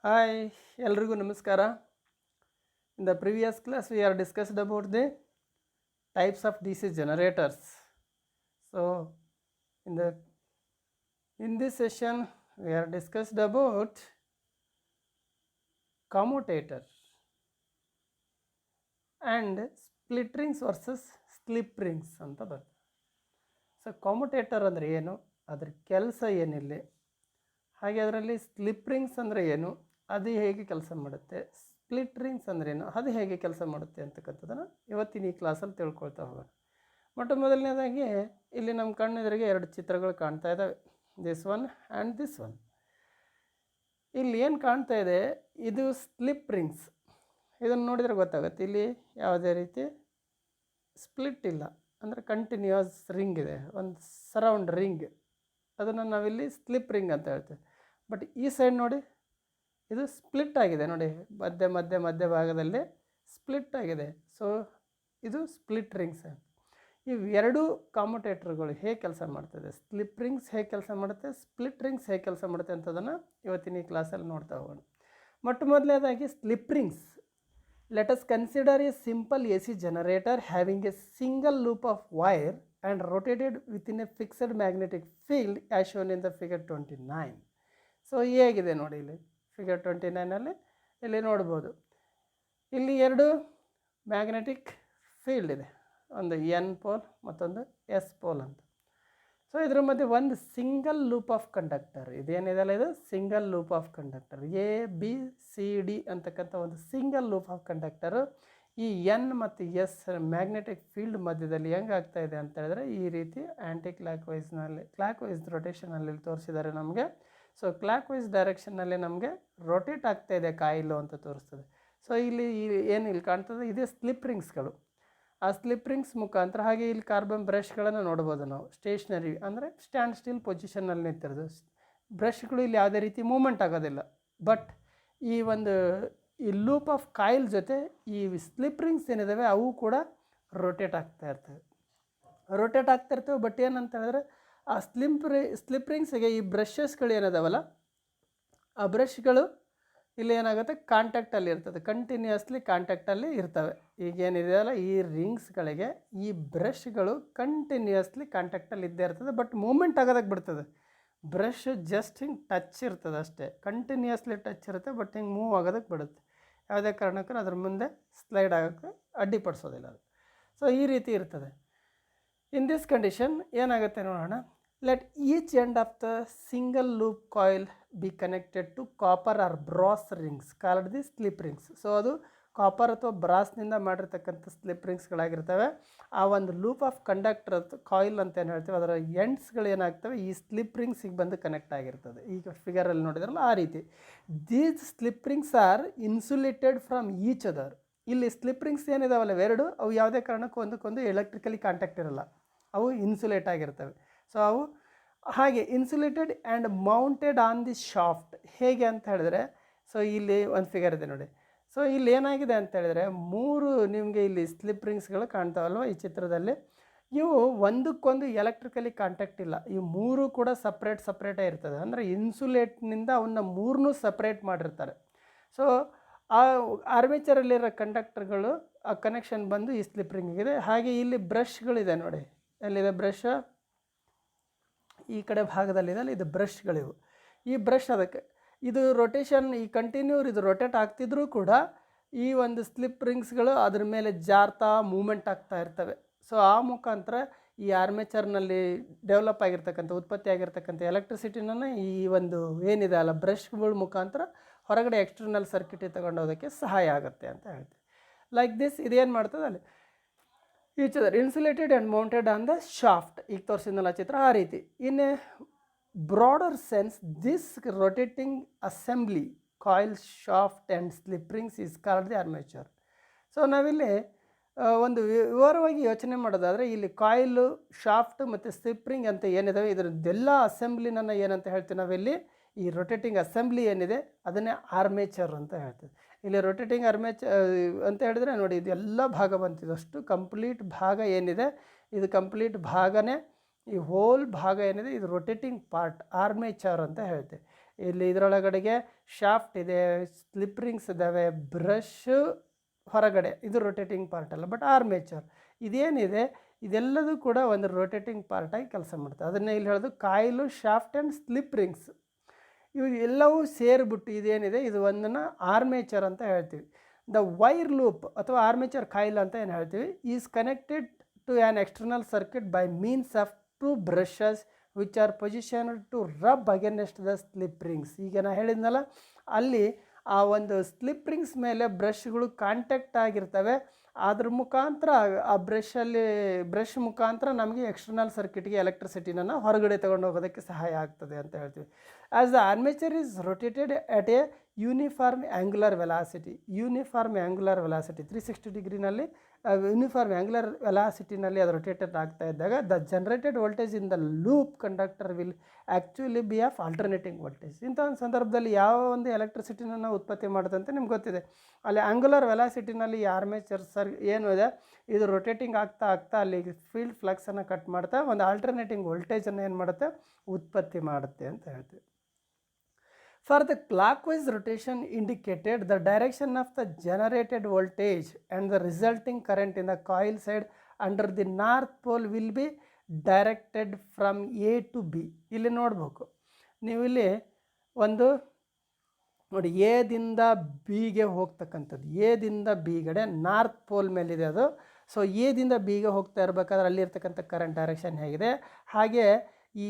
Hi ಎಲ್ರಿಗೂ ನಮಸ್ಕಾರ. In the previous class we are discussed about the types of DC generators. So in this session we are discussed about commutator and split rings versus slip rings ಅಂತ ಬರ್ತದೆ. So commutator ಅಂದರೆ ಏನು, ಅದರ ಕೆಲಸ ಏನಿಲ್ಲ, ಹಾಗೆ ಅದರಲ್ಲಿ ಸ್ಲಿಪ್ ರಿಂಗ್ಸ್ ಅಂದರೆ ಏನು, ಅದು ಹೇಗೆ ಕೆಲಸ ಮಾಡುತ್ತೆ, ಸ್ಪ್ಲಿಟ್ ರಿಂಗ್ಸ್ ಅಂದ್ರೇನು, ಅದು ಹೇಗೆ ಕೆಲಸ ಮಾಡುತ್ತೆ ಅಂತಕ್ಕಂಥದ್ದನ್ನು ಇವತ್ತಿನ ಈ ಕ್ಲಾಸಲ್ಲಿ ತಿಳ್ಕೊಳ್ತಾ ಹೋಗೋಣ. ಮೊದಲನೇದಾಗಿ ಇಲ್ಲಿ ನಮ್ಮ ಕಣ್ಣೆದುರಿಗೆ ಎರಡು ಚಿತ್ರಗಳು ಕಾಣ್ತಾ ಇದ್ದಾವೆ, this one and this one. ಇಲ್ಲಿ ಏನು ಕಾಣ್ತಾ ಇದೆ, ಇದು ಸ್ಲಿಪ್ ರಿಂಗ್ಸ್. ಇದನ್ನು ನೋಡಿದರೆ ಗೊತ್ತಾಗುತ್ತೆ, ಇಲ್ಲಿ ಯಾವುದೇ ರೀತಿ ಸ್ಪ್ಲಿಟ್ ಇಲ್ಲ, ಅಂದರೆ ಕಂಟಿನ್ಯೂಸ್ ರಿಂಗ್ ಇದೆ, ಒಂದು ಸರೌಂಡ್ ರಿಂಗ್. ಅದನ್ನು ನಾವಿಲ್ಲಿ ಸ್ಲಿಪ್ ರಿಂಗ್ ಅಂತ ಹೇಳ್ತೇವೆ. ಬಟ್ ಈ ಸೈಡ್ ನೋಡಿ, ಇದು ಸ್ಪ್ಲಿಟ್ ಆಗಿದೆ ನೋಡಿ, ಮಧ್ಯ ಭಾಗದಲ್ಲಿ ಸ್ಪ್ಲಿಟ್ ಆಗಿದೆ. ಸೊ ಇದು ಸ್ಪ್ಲಿಟ್ ರಿಂಗ್ಸ್. ಇವು ಎರಡೂ ಕಾಮ್ಯುಟೇಟರ್ಗಳು ಹೇಗೆ ಕೆಲಸ ಮಾಡ್ತದೆ, ಸ್ಲಿಪ್ ರಿಂಗ್ಸ್ ಹೇಗೆ ಕೆಲಸ ಮಾಡುತ್ತೆ, ಸ್ಪ್ಲಿಟ್ ರಿಂಗ್ಸ್ ಹೇಗೆ ಕೆಲಸ ಮಾಡುತ್ತೆ ಅಂತದನ್ನು ಇವತ್ತಿನ ಈ ಕ್ಲಾಸಲ್ಲಿ ನೋಡ್ತಾ ಹೋಗೋಣ. ಮೊದಲನೇದಾಗಿ slip rings. Let us consider a simple AC generator having a single loop of wire and rotated within a fixed magnetic field as shown in the figure 29. So ಹೇಗಿದೆ ನೋಡಿ, ಇಲ್ಲಿ ಫಿಗರ್ 29ಅಲ್ಲಿ ಇಲ್ಲಿ ನೋಡ್ಬೋದು. ಇಲ್ಲಿ ಎರಡು ಮ್ಯಾಗ್ನೆಟಿಕ್ ಫೀಲ್ಡ್ ಇದೆ, ಒಂದು N pole ಮತ್ತೊಂದು ಎಸ್ ಪೋಲ್ ಅಂತ. ಸೊ ಇದ್ರ ಮಧ್ಯೆ ಒಂದು ಸಿಂಗಲ್ ಲೂಪ್ ಆಫ್ ಕಂಡಕ್ಟರ್ ಇದೇನಿದೆಲ್ಲ, ಇದು single loop of conductor, A B C D ಅಂತಕ್ಕಂಥ ಒಂದು ಸಿಂಗಲ್ ಲೂಪ್ ಆಫ್ ಕಂಡಕ್ಟರು ಈ ಎನ್ ಮತ್ತು ಎಸ್ ಮ್ಯಾಗ್ನೆಟಿಕ್ ಫೀಲ್ಡ್ ಮಧ್ಯದಲ್ಲಿ ಹೆಂಗೆ ಆಗ್ತಾ ಇದೆ ಅಂತ ಹೇಳಿದ್ರೆ, ಈ ರೀತಿ ಆ್ಯಂಟಿ ಕ್ಲಾಕ್ ವೈಸ್ ರೊಟೇಷನಲ್ಲಿ ತೋರಿಸಿದ್ದಾರೆ ನಮಗೆ. ಸೊ ಕ್ಲಾಕ್ ವೈಸ್ ಡೈರೆಕ್ಷನ್ನಲ್ಲಿ ನಮಗೆ ರೊಟೇಟ್ ಆಗ್ತಾ ಇದೆ ಕಾಯಿಲು ಅಂತ ತೋರಿಸ್ತದೆ. ಸೊ ಇಲ್ಲಿ ಏನು ಇಲ್ಲಿ ಕಾಣ್ತದೆ, ಇದೇ ಸ್ಲಿಪ್ ರಿಂಗ್ಸ್ಗಳು. ಆ ಸ್ಲಿಪ್ ರಿಂಗ್ಸ್ ಮುಖಾಂತರ, ಹಾಗೆ ಇಲ್ಲಿ ಕಾರ್ಬನ್ ಬ್ರಷ್ಗಳನ್ನು ನೋಡ್ಬೋದು ನಾವು, ಸ್ಟೇಷ್ನರಿ ಅಂದರೆ ಸ್ಟ್ಯಾಂಡ್ ಸ್ಟಿಲ್ ಪೊಸಿಷನ್ನಲ್ಲಿ ನಿಂತಿರೋದು ಬ್ರಷ್ಗಳು. ಇಲ್ಲಿ ಯಾವುದೇ ರೀತಿ ಮೂಮೆಂಟ್ ಆಗೋದಿಲ್ಲ. ಬಟ್ ಈ ಲೂಪ್ ಆಫ್ ಕಾಯಿಲ್ ಜೊತೆ ಈ ಸ್ಲಿಪ್ ರಿಂಗ್ಸ್ ಏನಿದ್ದಾವೆ ಅವು ಕೂಡ ರೊಟೇಟ್ ಆಗ್ತಾ ಇರ್ತವೆ. ಬಟ್ ಏನಂತ ಹೇಳಿದ್ರೆ, ಆ ಸ್ಲಿಪ್ ರಿಂಗ್ಸಿಗೆ ಈ ಬ್ರಷಸ್ಗಳು ಏನಿದಾವಲ್ಲ, ಆ ಬ್ರಷ್ಗಳು ಇಲ್ಲಿ ಏನಾಗುತ್ತೆ, ಕಾಂಟ್ಯಾಕ್ಟಲ್ಲಿ ಇರ್ತದೆ, ಕಂಟಿನ್ಯೂಸ್ಲಿ ಕಾಂಟ್ಯಾಕ್ಟಲ್ಲಿ ಇರ್ತವೆ. ಈಗೇನಿದೆಯಲ್ಲ ಈ ರಿಂಗ್ಸ್ಗಳಿಗೆ ಈ ಬ್ರಷ್ಗಳು ಕಂಟಿನ್ಯೂಸ್ಲಿ ಕಾಂಟ್ಯಾಕ್ಟಲ್ಲಿ ಇದ್ದೇ ಇರ್ತದೆ. ಬಟ್ ಮೂಮೆಂಟ್ ಆಗೋದಕ್ಕೆ ಬಿಡ್ತದೆ, ಬ್ರಷ್ ಜಸ್ಟ್ ಹಿಂಗೆ ಟಚ್ ಇರ್ತದೆ ಅಷ್ಟೇ, ಕಂಟಿನ್ಯೂಸ್ಲಿ ಟಚ್ ಇರುತ್ತೆ. ಬಟ್ ಹಿಂಗೆ ಮೂವ್ ಆಗೋದಕ್ಕೆ ಬಿಡುತ್ತೆ, ಯಾವುದೇ ಕಾರಣಕ್ಕೂ ಅದ್ರ ಮುಂದೆ ಸ್ಲೈಡ್ ಆಗೋಕ್ಕೆ ಅಡ್ಡಿಪಡಿಸೋದಿಲ್ಲ ಅದು. ಸೊ ಈ ರೀತಿ ಇರ್ತದೆ. ಇನ್ ದಿಸ್ ಕಂಡೀಷನ್ ಏನಾಗುತ್ತೆ ನೋಡೋಣ. Let each end of the single loop coil be connected to copper or brass rings called the slip rings. So ಅದು ಕಾಪರ್ ಅಥವಾ ಬ್ರಾಸ್ನಿಂದ ಮಾಡಿರ್ತಕ್ಕಂಥ ಸ್ಲಿಪ್ ರಿಂಗ್ಸ್ಗಳಾಗಿರ್ತವೆ. ಆ ಒಂದು ಲೂಪ್ ಆಫ್ ಕಂಡಕ್ಟರ್ ಕಾಯಿಲ್ ಅಂತ ಏನು ಹೇಳ್ತೀವಿ, ಅದರ ಎಂಡ್ಸ್ಗಳು ಏನಾಗ್ತವೆ, ಈ ಸ್ಲಿಪ್ ರಿಂಗ್ಸಿಗೆ ಬಂದು ಕನೆಕ್ಟ್ ಆಗಿರ್ತದೆ. ಈಗ ಫಿಗರಲ್ಲಿ ನೋಡಿದ್ರಲ್ಲ ಆ ರೀತಿ. These slip rings are insulated from each other. ಇಲ್ಲಿ ಸ್ಲಿಪ್ ರಿಂಗ್ಸ್ ಏನಿದಾವಲ್ಲ ಎರಡು, ಅವು ಯಾವುದೇ ಕಾರಣಕ್ಕೂ ಒಂದಕ್ಕೊಂದು ಎಲೆಕ್ಟ್ರಿಕಲಿ ಕಾಂಟ್ಯಾಕ್ಟ್ ಇರಲ್ಲ, ಅವು ಇನ್ಸುಲೇಟ್ ಆಗಿರ್ತವೆ. ಸೊ ಅವು ಹಾಗೆ insulated and mounted on the shaft. ಹೇಗೆ ಅಂತ ಹೇಳಿದ್ರೆ, ಸೊ ಇಲ್ಲಿ ಒಂದು ಫಿಗರ್ ಇದೆ ನೋಡಿ. ಸೊ ಇಲ್ಲಿ ಏನಾಗಿದೆ ಅಂತ ಹೇಳಿದ್ರೆ, ಮೂರು ನಿಮಗೆ ಇಲ್ಲಿ ಸ್ಲಿಪ್ ರಿಂಗ್ಸ್ಗಳು ಕಾಣ್ತಾವಲ್ವ ಈ ಚಿತ್ರದಲ್ಲಿ. ಇವು ಒಂದಕ್ಕೊಂದು ಎಲೆಕ್ಟ್ರಿಕಲಿ ಕಾಂಟ್ಯಾಕ್ಟ್ ಇಲ್ಲ, ಇವು ಮೂರು ಕೂಡ ಸಪ್ರೇಟೇ ಇರ್ತದೆ. ಅಂದರೆ ಇನ್ಸುಲೇಟ್ನಿಂದ ಅವನ್ನ ಮೂರನ್ನೂ ಸಪ್ರೇಟ್ ಮಾಡಿರ್ತಾರೆ. ಸೊ ಆ ಆರ್ಮೇಚರಲ್ಲಿರೋ ಕಂಡಕ್ಟರ್ಗಳು ಆ ಕನೆಕ್ಷನ್ ಬಂದು ಈ ಸ್ಲಿಪ್ ರಿಂಗಿದೆ. ಹಾಗೆ ಇಲ್ಲಿ ಬ್ರಷ್ಗಳಿದೆ ನೋಡಿ, ಎಲ್ಲಿದೆ ಬ್ರಷ್, ಈ ಕಡೆ ಭಾಗದಲ್ಲಿದೆ, ಇದು ಬ್ರಷ್ಗಳಿವು. ಈ ಬ್ರಷ್ ಅದಕ್ಕೆ ಇದು ರೊಟೇಷನ್, ಈ ಇದು ರೊಟೇಟ್ ಆಗ್ತಿದ್ರೂ ಕೂಡ ಈ ಒಂದು ಸ್ಲಿಪ್ ರಿಂಗ್ಸ್ಗಳು ಅದ್ರ ಮೇಲೆ ಜಾರ್ತಾ ಮೂಮೆಂಟ್ ಆಗ್ತಾ ಇರ್ತವೆ. ಸೊ ಆ ಮುಖಾಂತರ ಈ ಆರ್ಮೇಚರ್ನಲ್ಲಿ ಡೆವಲಪ್ ಆಗಿರ್ತಕ್ಕಂಥ ಉತ್ಪತ್ತಿ ಆಗಿರ್ತಕ್ಕಂಥ ಎಲೆಕ್ಟ್ರಿಸಿಟಿನ ಈ ಒಂದು ಏನಿದೆ ಅಲ್ಲ ಬ್ರಷ್ಗಳ ಮುಖಾಂತರ ಹೊರಗಡೆ ಎಕ್ಸ್ಟರ್ನಲ್ ಸರ್ಕ್ಯೂಟಿಗೆ ತಗೊಂಡೋದಕ್ಕೆ ಸಹಾಯ ಆಗುತ್ತೆ ಅಂತ ಹೇಳ್ತೀವಿ. ಲೈಕ್ ದಿಸ್ ಇದೇನು ಮಾಡ್ತದೆ ಅಲ್ಲಿ each other insulated and mounted on the shaft. ಈಗ ತೋರಿಸಿದ್ನಲ್ಲ ಚಿತ್ರ ಆ ರೀತಿ. In a broader sense this rotating assembly coil shaft and slip rings is called the armature. So ನಾವಿಲ್ಲಿ ಒಂದು ವಿವರವಾಗಿ ಯೋಚನೆ ಮಾಡೋದಾದರೆ, ಇಲ್ಲಿ ಕಾಯಿಲು, ಶಾಫ್ಟ್ ಮತ್ತು ಸ್ಲಿಪ್ ರಿಂಗ್ ಅಂತ ಏನಿದಾವೆ ಇದರದ್ದೆಲ್ಲ ಅಸೆಂಬ್ಲಿನ ಏನಂತ ಹೇಳ್ತೀವಿ ನಾವಿಲ್ಲಿ, ಈ ರೊಟೇಟಿಂಗ್ ಅಸೆಂಬ್ಲಿ ಏನಿದೆ ಅದನ್ನೇ ಆರ್ಮೇಚರ್ ಅಂತ ಹೇಳ್ತೀವಿ. ಇಲ್ಲಿ ರೊಟೇಟಿಂಗ್ ಅಂತ ಹೇಳಿದ್ರೆ ನೋಡಿ, ಇದೆಲ್ಲ ಭಾಗ ಬಂತಿದಷ್ಟು ಕಂಪ್ಲೀಟ್ ಭಾಗ ಏನಿದೆ, ಇದು ಕಂಪ್ಲೀಟ್ ಭಾಗನೇ, ಈ ಹೋಲ್ ಭಾಗ ಏನಿದೆ ಇದು ರೊಟೇಟಿಂಗ್ ಪಾರ್ಟ್ ಆರ್ಮೇಚರ್ ಅಂತ ಹೇಳ್ತೀವಿ. ಇಲ್ಲಿ ಇದರೊಳಗಡೆಗೆ ಶಾಫ್ಟ್ ಇದೆ, ಸ್ಲಿಪ್ ರಿಂಗ್ಸ್ ಇದ್ದಾವೆ, ಬ್ರಷ್ ಹೊರಗಡೆ ಇದು ರೊಟೇಟಿಂಗ್ ಪಾರ್ಟ್ ಅಲ್ಲ, ಬಟ್ ಆರ್ಮೇಚರ್ ಇದೇನಿದೆ ಇದೆಲ್ಲದೂ ಕೂಡ ಒಂದು ರೊಟೇಟಿಂಗ್ ಪಾರ್ಟಾಗಿ ಕೆಲಸ ಮಾಡ್ತದೆ. ಅದನ್ನೇ ಇಲ್ಲಿ ಹೇಳೋದು coil, shaft and slip rings ಇವು ಎಲ್ಲವೂ ಸೇರಿಬಿಟ್ಟು ಇದೇನಿದೆ ಇದು ಒಂದನ್ನು ಆರ್ಮೇಚರ್ ಅಂತ ಹೇಳ್ತೀವಿ. ದ ವೈರ್ ಲೂಪ್ ಅಥವಾ ಆರ್ಮೇಚರ್ ಕಾಯಿಲ್ ಅಂತ ಏನು ಹೇಳ್ತೀವಿ is connected to an external circuit by means of 2 brushes which are positioned to rub against the slip rings. ಈಗ ನಾನು ಹೇಳಿದ್ನಲ್ಲ ಅಲ್ಲಿ ಆ ಒಂದು ಸ್ಲಿಪ್ ರಿಂಗ್ಸ್ ಮೇಲೆ ಬ್ರಷ್ಗಳು ಕಾಂಟ್ಯಾಕ್ಟ್ ಆಗಿರ್ತವೆ, ಅದ್ರ ಮುಖಾಂತರ ಆ ಬ್ರಷ್ ಮುಖಾಂತರ ನಮಗೆ ಎಕ್ಸ್ಟರ್ನಲ್ ಸರ್ಕ್ಯೂಟ್ಗೆ ಎಲೆಕ್ಟ್ರಿಸಿಟಿನ ಹೊರಗಡೆ ತೊಗೊಂಡು ಹೋಗೋದಕ್ಕೆ ಸಹಾಯ ಆಗ್ತದೆ ಅಂತ ಹೇಳ್ತೀವಿ. As the armature is rotated at a uniform angular velocity 360 ಡಿಗ್ರಿನಲ್ಲಿ ಯೂನಿಫಾರ್ಮ್ ಆ್ಯಂಗ್ಯುಲರ್ ವೆಲಾಸಿಟಿನಲ್ಲಿ ಅದು ರೊಟೇಟೆಡ್ ಆಗ್ತಾ ಇದ್ದಾಗ the generated voltage in the loop conductor will actually be of alternating voltage. ಇಂಥ ಒಂದು ಸಂದರ್ಭದಲ್ಲಿ ಯಾವ ಒಂದು ಎಲೆಕ್ಟ್ರಿಸಿಟಿನ ಉತ್ಪತ್ತಿ ಮಾಡುತ್ತಂತೆ ನಿಮ್ಗೆ ಗೊತ್ತಿದೆ. ಅಲ್ಲಿ ಆ್ಯಂಗ್ಯುಲರ್ ವೆಲಾಸಿಟಿನಲ್ಲಿ ಈ ಆರ್ಮೇಚರ್ ಏನು ಇದೆ ಇದು ರೊಟೇಟಿಂಗ್ ಆಗ್ತಾ ಆಗ್ತಾ ಅಲ್ಲಿ ಫೀಲ್ಡ್ ಫ್ಲಕ್ಸನ್ನು ಕಟ್ ಮಾಡ್ತಾ ಒಂದು ಆಲ್ಟರ್ನೇಟಿಂಗ್ ವೋಲ್ಟೇಜನ್ನು ಏನು ಮಾಡುತ್ತೆ ಉತ್ಪತ್ತಿ ಮಾಡುತ್ತೆ ಅಂತ ಹೇಳ್ತೀವಿ. For the clockwise rotation indicated the direction of the generated voltage and the resulting current in the coil side under the north pole will be directed from A to B. ಇಲ್ಲಿ ನೋಡಬೇಕು ನೀವು, ಇಲ್ಲಿ ಒಂದು ನೋಡಿ ಎದಿಂದ ಬಿಗೆ ಹೋಗ್ತಕ್ಕಂಥದ್ದು, ಎದಿಂದ ಬಿ ಕಡೆ north pole ಮೇಲಿದೆ ಅದು. ಸೊ ಎದಿಂದ ಬಿಗೆ ಹೋಗ್ತಾ ಇರಬೇಕಾದ್ರೆ ಅಲ್ಲಿರ್ತಕ್ಕಂಥ ಕರೆಂಟ್ ಡೈರೆಕ್ಷನ್ ಹೇಗಿದೆ, ಹಾಗೆ ಈ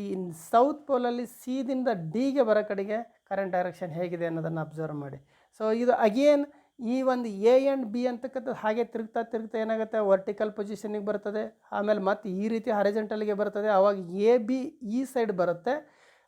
ಸೌತ್ ಪೋಲಲ್ಲಿ ಸಿದಿಂದ ಡಿಗೆ ಬರೋ ಕಡೆಗೆ ಕರೆಂಟ್ ಡೈರೆಕ್ಷನ್ ಹೇಗಿದೆ ಅನ್ನೋದನ್ನು ಅಬ್ಸರ್ವ್ ಮಾಡಿ. ಸೊ ಇದು ಅಗೇನ್ ಈ ಒಂದು ಎ ಆ್ಯಂಡ್ ಬಿ ಅಂತಕ್ಕಂಥದ್ದು ಹಾಗೆ ತಿರುಗ್ತಾ ತಿರುಗ್ತಾ ಏನಾಗುತ್ತೆ ವರ್ಟಿಕಲ್ ಪೊಸಿಷನಿಗೆ ಬರ್ತದೆ, ಆಮೇಲೆ ಮತ್ತೆ ಈ ರೀತಿ ಹಾರಿಜೆಂಟಲ್ಗೆ ಬರ್ತದೆ. ಆವಾಗ ಎ ಬಿ ಈ ಸೈಡ್ ಬರುತ್ತೆ,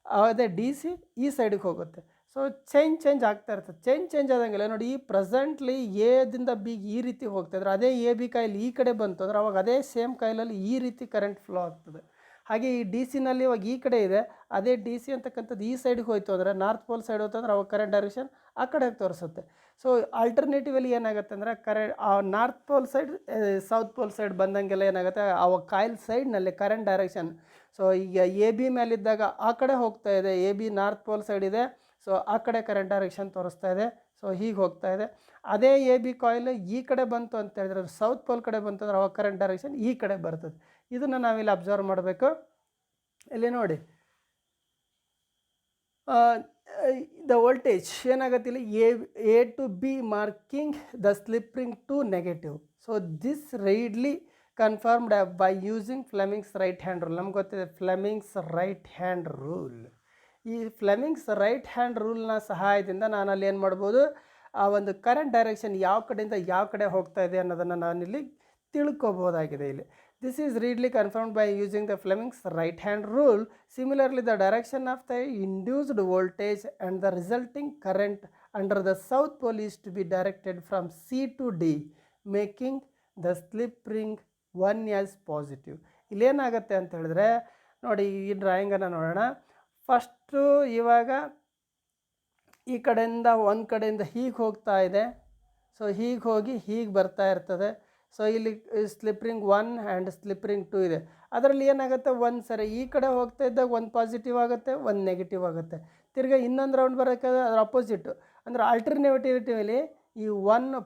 ಅದೇ ಡಿ ಸಿ ಈ ಸೈಡಿಗೆ ಹೋಗುತ್ತೆ. ಸೊ ಚೇಂಜ್ ಆಗ್ತಾ ಇರ್ತದೆ. ಚೇಂಜ್ ಆದಂಗೆಲ್ಲ ನೋಡಿ ಈ ಪ್ರೆಸೆಂಟ್ಲಿ ಎದಿಂದ ಬಿಗೆ ಈ ರೀತಿ ಹೋಗ್ತಾಯಿದ್ರೆ ಅದೇ ಎ ಬಿ ಕಾಯಿಲ್ ಈ ಕಡೆ ಬಂತು ಅಂದ್ರೆ ಅವಾಗ ಅದೇ ಸೇಮ್ ಕಾಯಿಲಲ್ಲಿ ಈ ರೀತಿ ಕರೆಂಟ್ ಫ್ಲೋ ಆಗ್ತದೆ. ಹಾಗೆ ಈ ಡಿ ಸಿನಲ್ಲಿ ಇವಾಗ ಈ ಕಡೆ ಇದೆ, ಅದೇ ಡಿ ಸಿ ಅಂತಕ್ಕಂಥದ್ದು ಈ ಸೈಡ್ಗೆ ಹೋಯ್ತು ಅಂದರೆ ನಾರ್ತ್ ಪೋಲ್ ಸೈಡ್ ಹೋಯ್ತು ಅಂದ್ರೆ ಅವಾಗ ಕರೆಂಟ್ ಡೈರೆಕ್ಷನ್ ಆ ಕಡೆ ತೋರಿಸುತ್ತೆ. ಸೊ ಆಲ್ಟರ್ನೇಟಿವಲ್ಲಿ ಏನಾಗುತ್ತೆ ಅಂದರೆ ಆ north pole side south pole side ಬಂದಂಗೆಲ್ಲ ಏನಾಗುತ್ತೆ ಅವಾಗ ಕಾಯಿಲ್ ಸೈಡ್ನಲ್ಲಿ ಕರೆಂಟ್ ಡೈರೆಕ್ಷನ್. ಸೊ ಈಗ ಎ ಬಿ ಮೇಲಿದ್ದಾಗ ಆ ಕಡೆ ಹೋಗ್ತಾ ಇದೆ, A B north pole side ಇದೆ, ಸೊ ಆ ಕಡೆ ಕರೆಂಟ್ ಡೈರೆಕ್ಷನ್ ತೋರಿಸ್ತಾ ಇದೆ. ಸೊ ಹೀಗೆ ಹೋಗ್ತಾ ಇದೆ. ಅದೇ ಎ ಬಿ ಕಾಯಿಲ್ ಈ ಕಡೆ ಬಂತು ಅಂತ ಹೇಳಿದ್ರೆ ಸೌತ್ ಪೋಲ್ ಕಡೆ ಬಂತು ಅಂದ್ರೆ ಅವಾಗ ಕರೆಂಟ್ ಡೈರೆಕ್ಷನ್ ಈ ಕಡೆ ಬರ್ತದೆ. ಇದನ್ನು ನಾವಿಲ್ಲಿ ಅಬ್ಸರ್ವ್ ಮಾಡಬೇಕು. ಇಲ್ಲಿ ನೋಡಿ ದ ವೋಲ್ಟೇಜ್ ಏನಾಗುತ್ತೆ ಇಲ್ಲಿ A to B marking the slip ring to negative. So this readily confirmed by using Fleming's right hand rule. ನಮ್ಗೆ ಗೊತ್ತಿದೆ ಫ್ಲೆಮಿಂಗ್ಸ್ ರೈಟ್ ಹ್ಯಾಂಡ್ ರೂಲ್. ಈ ಫ್ಲೆಮಿಂಗ್ಸ್ ರೈಟ್ ಹ್ಯಾಂಡ್ ರೂಲ್ನ ಸಹಾಯದಿಂದ ನಾನು ಅಲ್ಲಿ ಏನು ಮಾಡ್ಬೋದು, ಆ ಒಂದು ಕರೆಂಟ್ ಡೈರೆಕ್ಷನ್ ಯಾವ ಕಡೆಯಿಂದ ಯಾವ ಕಡೆ ಹೋಗ್ತಾ ಇದೆ ಅನ್ನೋದನ್ನು ನಾನಿಲ್ಲಿ ತಿಳ್ಕೊಬೋದಾಗಿದೆ. ಇಲ್ಲಿ this is readily confirmed by using the Fleming's right hand rule. Similarly the direction of the induced voltage and the resulting current under the south pole is to be directed from C to D making the slip ring 1 as positive. ಇಲ್ಲೇನಾಗುತ್ತೆ ಅಂತ ಹೇಳಿದ್ರೆ ನೋಡಿ ಈ ಡ್ರಾಯಿಂಗನ್ನು ನೋಡೋಣ. First ಇವಾಗ ಈ ಕಡೆಯಿಂದ ಒಂದು ಕಡೆಯಿಂದ ಹೀಗೆ ಹೋಗ್ತಾ ಇದೆ, ಸೊ ಹೀಗೆ ಹೋಗಿ ಹೀಗೆ ಬರ್ತಾ ಇರ್ತದೆ. ಸೊ ಇಲ್ಲಿ slip ring 1 and slip ring 2 ಇದೆ. ಅದರಲ್ಲಿ ಏನಾಗುತ್ತೆ ಒಂದು ಸರಿ ಈ ಕಡೆ ಹೋಗ್ತಾ ಇದ್ದಾಗ ಒಂದು ಪಾಸಿಟಿವ್ ಆಗುತ್ತೆ, ಒಂದು ನೆಗೆಟಿವ್ ಆಗುತ್ತೆ. ತಿರ್ಗಿ ಇನ್ನೊಂದು ರೌಂಡ್ ಬರೋಕ್ಕಾದ್ರೆ ಅದರ ಅಪೋಸಿಟ್ಟು ಅಂದರೆ ಆಲ್ಟರ್ನೇಟಿವಿಟಿಯಲ್ಲಿ ಈ 1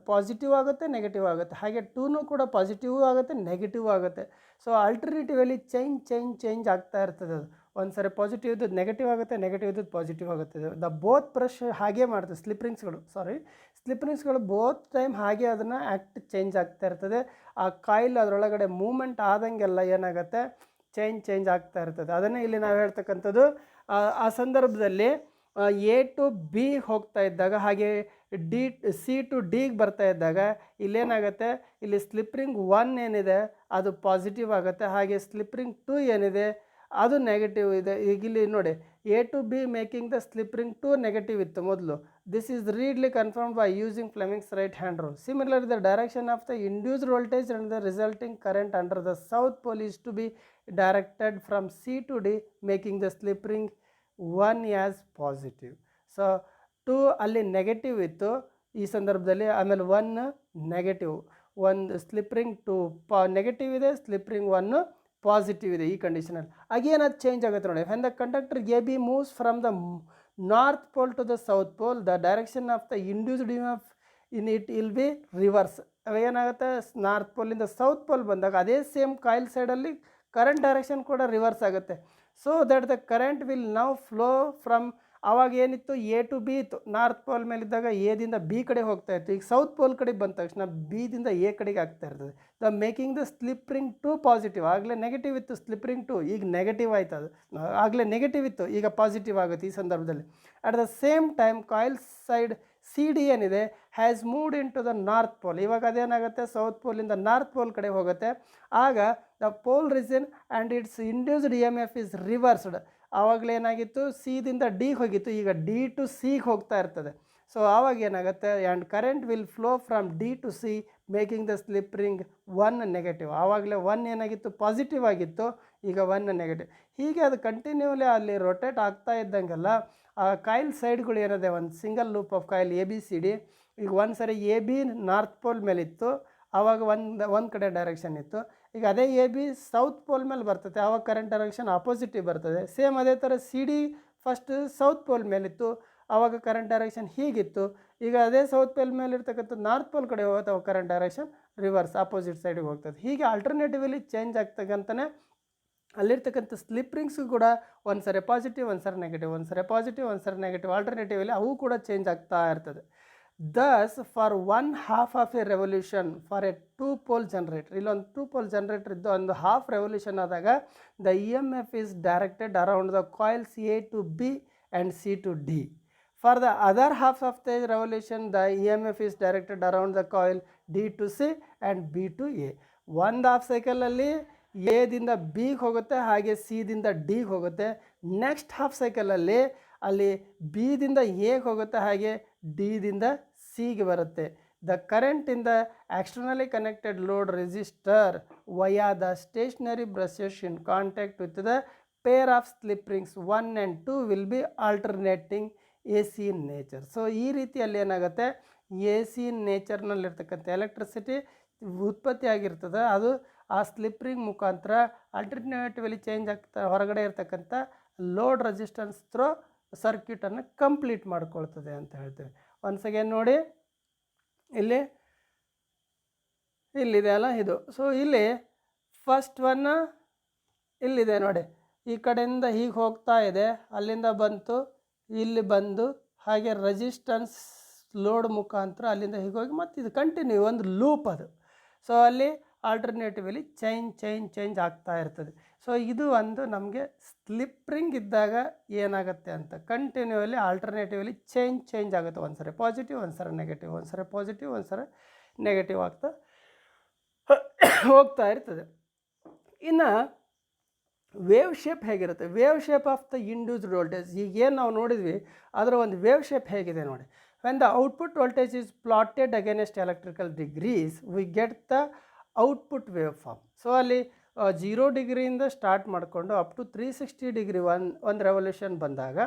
ಪಾಸಿಟಿವ್ ಆಗುತ್ತೆ, ನೆಗೆಟಿವ್ ಆಗುತ್ತೆ, ಹಾಗೆ 2 ಕೂಡ ಪಾಸಿಟಿವ್ ಆಗುತ್ತೆ, ನೆಗೆಟಿವ್ ಆಗುತ್ತೆ. ಸೊ ಆಲ್ಟರ್ನೇಟಿವಲ್ಲಿ ಚೇಂಜ್ ಆಗ್ತಾ ಇರ್ತದೆ. ಅದು ಒಂದು ಸರಿ ಪಾಸಿಟಿವ್ ಇದ್ದದ್ದು ನೆಗೆಟಿವ್ ಆಗುತ್ತೆ, ನೆಗೆಟಿವ್ ಇದ್ದದ್ದು ಪಾಸಿಟಿವ್ ಆಗುತ್ತೆ. ದ ಬೋತ್ ಬ್ರಷ್ ಹಾಗೆ ಮಾಡ್ತದೆ, ಸ್ಲಿಪ್ ರಿಂಗ್ಸ್ಗಳು ಬೋತ್ ಟೈಮ್ ಹಾಗೆ ಅದನ್ನು ಚೇಂಜ್ ಆಗ್ತಾ ಇರ್ತದೆ. ಆ ಕಾಯಿಲ್ ಅದರೊಳಗಡೆ ಮೂಮೆಂಟ್ ಆದಂಗೆಲ್ಲ ಏನಾಗುತ್ತೆ ಚೇಂಜ್ ಆಗ್ತಾ ಇರ್ತದೆ. ಅದನ್ನೇ ಇಲ್ಲಿ ನಾವು ಹೇಳ್ತಕ್ಕಂಥದ್ದು. ಆ ಸಂದರ್ಭದಲ್ಲಿ ಎ ಟು ಬಿ ಹೋಗ್ತಾ ಇದ್ದಾಗ ಹಾಗೆ ಸಿ ಟು ಡಿಗೆ ಬರ್ತಾ ಇದ್ದಾಗ ಇಲ್ಲೇನಾಗುತ್ತೆ, ಇಲ್ಲಿ ಸ್ಲಿಪ್ ರಿಂಗ್ 1 ಏನಿದೆ ಅದು ಪಾಸಿಟಿವ್ ಆಗುತ್ತೆ, ಹಾಗೆ ಸ್ಲಿಪ್ ರಿಂಗ್ 2 ಏನಿದೆ ಅದು ನೆಗೆಟಿವ್ ಇದೆ. ಈಗ ಇಲ್ಲಿ ನೋಡಿ A to B making the slip ring 2 negative ಇತ್ತು ಮೊದಲು. This is readily confirmed by using Fleming's right hand rule. Similarly the direction of the induced voltage and the resulting current under the south pole is to be directed from C to D making the slip ring 1 as positive. So 2 ಅಲ್ಲಿ negative ಇತ್ತು ಈ ಸಂದರ್ಭದಲ್ಲಿ, ಆಮೇಲೆ 1 negative, ಒಂದು slip ring 2 negative ಇದೆ, slip ring 1 positive ಇದೆ. ಈ ಕಂಡೀಷನಲ್ಲಿ again ಅದು ಚೇಂಜ್ ಆಗುತ್ತೆ ನೋಡಿ. When the conductor A B moves from the north pole to the south pole, the direction of the induced EMF in it will be reverse. ಏನಾಗುತ್ತೆ, north ಪೋಲಿಂದ south pole ಬಂದಾಗ ಅದೇ same coil ಸೈಡಲ್ಲಿ current direction ಕೂಡ reverse ಆಗುತ್ತೆ. So that the current will now flow from, ಆವಾಗ ಏನಿತ್ತು A to B ಇತ್ತು, north pole ಮೇಲಿದ್ದಾಗ ಎದಿಂದ B ಕಡೆ ಹೋಗ್ತಾ ಇತ್ತು. ಈಗ ಸೌತ್ ಪೋಲ್ ಕಡೆ ಬಂದ ತಕ್ಷಣ ಬಿದಿಂದ ಎ ಕಡೆಗೆ ಆಗ್ತಾ ಇರ್ತದೆ. The making the slip ring two positive. ಆಗಲೇ ನೆಗೆಟಿವ್ ಇತ್ತು ಸ್ಲಿಪ್ ರಿಂಗ್ ಟು, ಈಗ ನೆಗೆಟಿವ್ ಆಯ್ತು. ಅದು ಆಗಲೇ ನೆಗೆಟಿವ್ ಇತ್ತು, ಈಗ ಪಾಸಿಟಿವ್ ಆಗುತ್ತೆ ಈ ಸಂದರ್ಭದಲ್ಲಿ. At the same time coil side C D ಏನಿದೆ has moved into the north pole. ಇವಾಗ ಅದೇನಾಗುತ್ತೆ, ಸೌತ್ ಪೋಲಿಂದ ನಾರ್ತ್ ಪೋಲ್ ಕಡೆ ಹೋಗುತ್ತೆ. ಆಗ the pole reason and its induced E M F is reversed. ಆವಾಗಲೇನಾಗಿತ್ತು, ಸಿದಿಂದ ಡಿ ಹೋಗಿತ್ತು, ಈಗ ಡಿ ಟು ಸಿಗೆ ಹೋಗ್ತಾ ಇರ್ತದೆ. ಸೊ ಆವಾಗ ಏನಾಗುತ್ತೆ, and current will flow from D to C making the slip ring 1 negative. ಆವಾಗಲೇ 1 ಏನಾಗಿತ್ತು, ಪಾಸಿಟಿವ್ ಆಗಿತ್ತು, ಈಗ 1 ನೆಗೆಟಿವ್. ಹೀಗೆ ಅದು ಕಂಟಿನ್ಯೂಲಿ ಅಲ್ಲಿ ರೊಟೇಟ್ ಆಗ್ತಾ ಇದ್ದಂಗೆಲ್ಲ ಆ ಕಾಯಿಲ್ ಸೈಡ್ಗಳು ಏನಿದೆ, ಒಂದು single loop of coil A B C D. ಈಗ ಒಂದು ಸರಿ ಎ ಬಿ ನಾರ್ತ್ ಪೋಲ್ ಮೇಲಿತ್ತು, ಆವಾಗ ಒಂದು ಕಡೆ ಡೈರೆಕ್ಷನ್ ಇತ್ತು. ಈಗ ಅದೇ ಎ ಬಿ ಸೌತ್ ಪೋಲ್ ಮೇಲೆ ಬರ್ತದೆ, ಆವಾಗ ಕರೆಂಟ್ ಡೈರೆಕ್ಷನ್ ಆಪೋಸಿಟಿವ್ ಬರ್ತದೆ. ಸೇಮ್ ಅದೇ ಥರ C D first south pole ಮೇಲಿತ್ತು, ಆವಾಗ ಕರೆಂಟ್ ಡೈರೆಕ್ಷನ್ ಹೀಗಿತ್ತು. ಈಗ ಅದೇ ಸೌತ್ ಪೋಲ್ ಮೇಲೆ ಇರ್ತಕ್ಕಂಥ ನಾರ್ತ್ ಪೋಲ್ ಕಡೆ ಹೋಗುತ್ತೆ, ಅವಾಗ ಕರೆಂಟ್ ಡೈರೆಕ್ಷನ್ ರಿವರ್ಸ್ ಆಪೋಸಿಟ್ ಸೈಡಿಗೆ ಹೋಗ್ತದೆ. ಹೀಗೆ ಆಲ್ಟರ್ನೇಟಿವಲಿ ಚೇಂಜ್ ಆಗ್ತಕ್ಕಂತಲೇ ಅಲ್ಲಿರ್ತಕ್ಕಂಥ ಸ್ಲಿಪ್ ರಿಂಗ್ಸು ಕೂಡ ಒಂದು ಸರಿ ಪಾಸಿಟಿವ್, ಒಂದು ಸರಿ ನೆಗೆಟಿವ್, ಒಂದು ಸರಿ ಪಾಸಿಟಿವ್, ಒಂದು ಸರಿ ನೆಗೆಟಿವ್, ಆಲ್ಟರ್ನೇಟಿವಲಿ ಅವು ಕೂಡ ಚೇಂಜ್ ಆಗ್ತಾ ಇರ್ತದೆ. Thus for 1/2 of a revolution for a 2 pole generator, ಇಲ್ಲೊಂದು 2 ಪೋಲ್ ಜನರೇಟರ್ ಇದ್ದು ಒಂದು ಹಾಫ್ ರೆವಲ್ಯೂಷನ್ ಆದಾಗ the E M F is directed around the coils A to B and C to D. For the other half of the revolution the E M F is directed around the coil D to C and B to A. ಒಂದು half ಸೈಕಲಲ್ಲಿ ಎದಿಂದ ಬಿಗೆ ಹೋಗುತ್ತೆ, ಹಾಗೆ ಸಿದಿಂದ ಡಿಗೆ ಹೋಗುತ್ತೆ. Next half ಸೈಕಲಲ್ಲಿ ಅಲ್ಲಿ ಬಿದಿಂದ ಎಗೆ ಹೋಗುತ್ತೆ, ಹಾಗೆ ಡಿದಿಂದ ಸಿಗೆ ಬರುತ್ತೆ. The current in the externally connected load resistor via the stationary brushes in contact with the pair of slip rings 1 and 2 will be alternating A C in nature. So ಈ ರೀತಿಯಲ್ಲಿ ಏನಾಗುತ್ತೆ, ಎ ಸಿ ಇನ್ ನೇಚರ್ನಲ್ಲಿರ್ತಕ್ಕಂಥ electricity ಉತ್ಪತ್ತಿ ಆಗಿರ್ತದೆ, ಅದು ಆ slip ring ಮುಖಾಂತರ alternatively change ಆಗ್ತಾ ಹೊರಗಡೆ ಇರ್ತಕ್ಕಂಥ ಲೋಡ್ ರೆಸಿಸ್ಟೆನ್ಸ್ ಥ್ರೋ ಸರ್ಕ್ಯೂಟನ್ನು ಕಂಪ್ಲೀಟ್ ಮಾಡ್ಕೊಳ್ತದೆ ಅಂತ ಹೇಳ್ತೀವಿ. ಒನ್ಸ್ ಅಗೇನ್ ನೋಡಿ, ಇಲ್ಲಿದೆ ಅಲ್ಲ ಇದು. ಸೊ ಇಲ್ಲಿ ಫಸ್ಟ್ ಒನ್ ಇಲ್ಲಿದೆ ನೋಡಿ, ಈ ಕಡೆಯಿಂದ ಹೀಗೆ ಹೋಗ್ತಾ ಇದೆ, ಅಲ್ಲಿಂದ ಬಂತು, ಇಲ್ಲಿ ಬಂದು ಹಾಗೆ ರೆಸಿಸ್ಟೆನ್ಸ್ ಲೋಡ್ ಮುಖಾಂತರ ಅಲ್ಲಿಂದ ಹೀಗೆ ಹೋಗಿ ಮತ್ತು ಇದು ಕಂಟಿನ್ಯೂ ಒಂದು ಲೂಪ್ ಅದು. ಸೊ ಅಲ್ಲಿ ಆಲ್ಟರ್ನೇಟಿವಲಿ ಚೇಂಜ್ ಆಗ್ತಾ ಇರ್ತದೆ. ಸೊ ಇದು ಒಂದು ನಮಗೆ ಸ್ಲಿಪ್ ರಿಂಗ್ ಇದ್ದಾಗ ಏನಾಗುತ್ತೆ ಅಂತ, ಕಂಟಿನ್ಯೂಲಿ ಆಲ್ಟರ್ನೇಟಿವಲಿ ಚೇಂಜ್ ಆಗುತ್ತೆ. ಒಂದು ಸರಿ ಪಾಸಿಟಿವ್, ಒಂದು ಸರಿ ನೆಗೆಟಿವ್, ಒಂದು ಸರಿ ಪಾಸಿಟಿವ್, ಒಂದು ಸರಿ ನೆಗೆಟಿವ್ ಆಗ್ತಾ ಹೋಗ್ತಾ ಇರ್ತದೆ. ಇನ್ನು ವೇವ್ ಶೇಪ್ ಹೇಗಿರುತ್ತೆ, wave shape of the induced voltage ಈಗೇನು ನಾವು ನೋಡಿದ್ವಿ ಅದರ ಒಂದು ವೇವ್ ಶೇಪ್ ಹೇಗಿದೆ ನೋಡಿ. When the output voltage is plotted against electrical degrees we get the output wave form. So ಅಲ್ಲಿ 0 ಡಿಗ್ರಿಯಿಂದ ಸ್ಟಾರ್ಟ್ ಮಾಡಿಕೊಂಡು ಅಪ್ ಟು 360 ಡಿಗ್ರಿ ಒಂದು ರೆವಲ್ಯೂಷನ್ ಬಂದಾಗ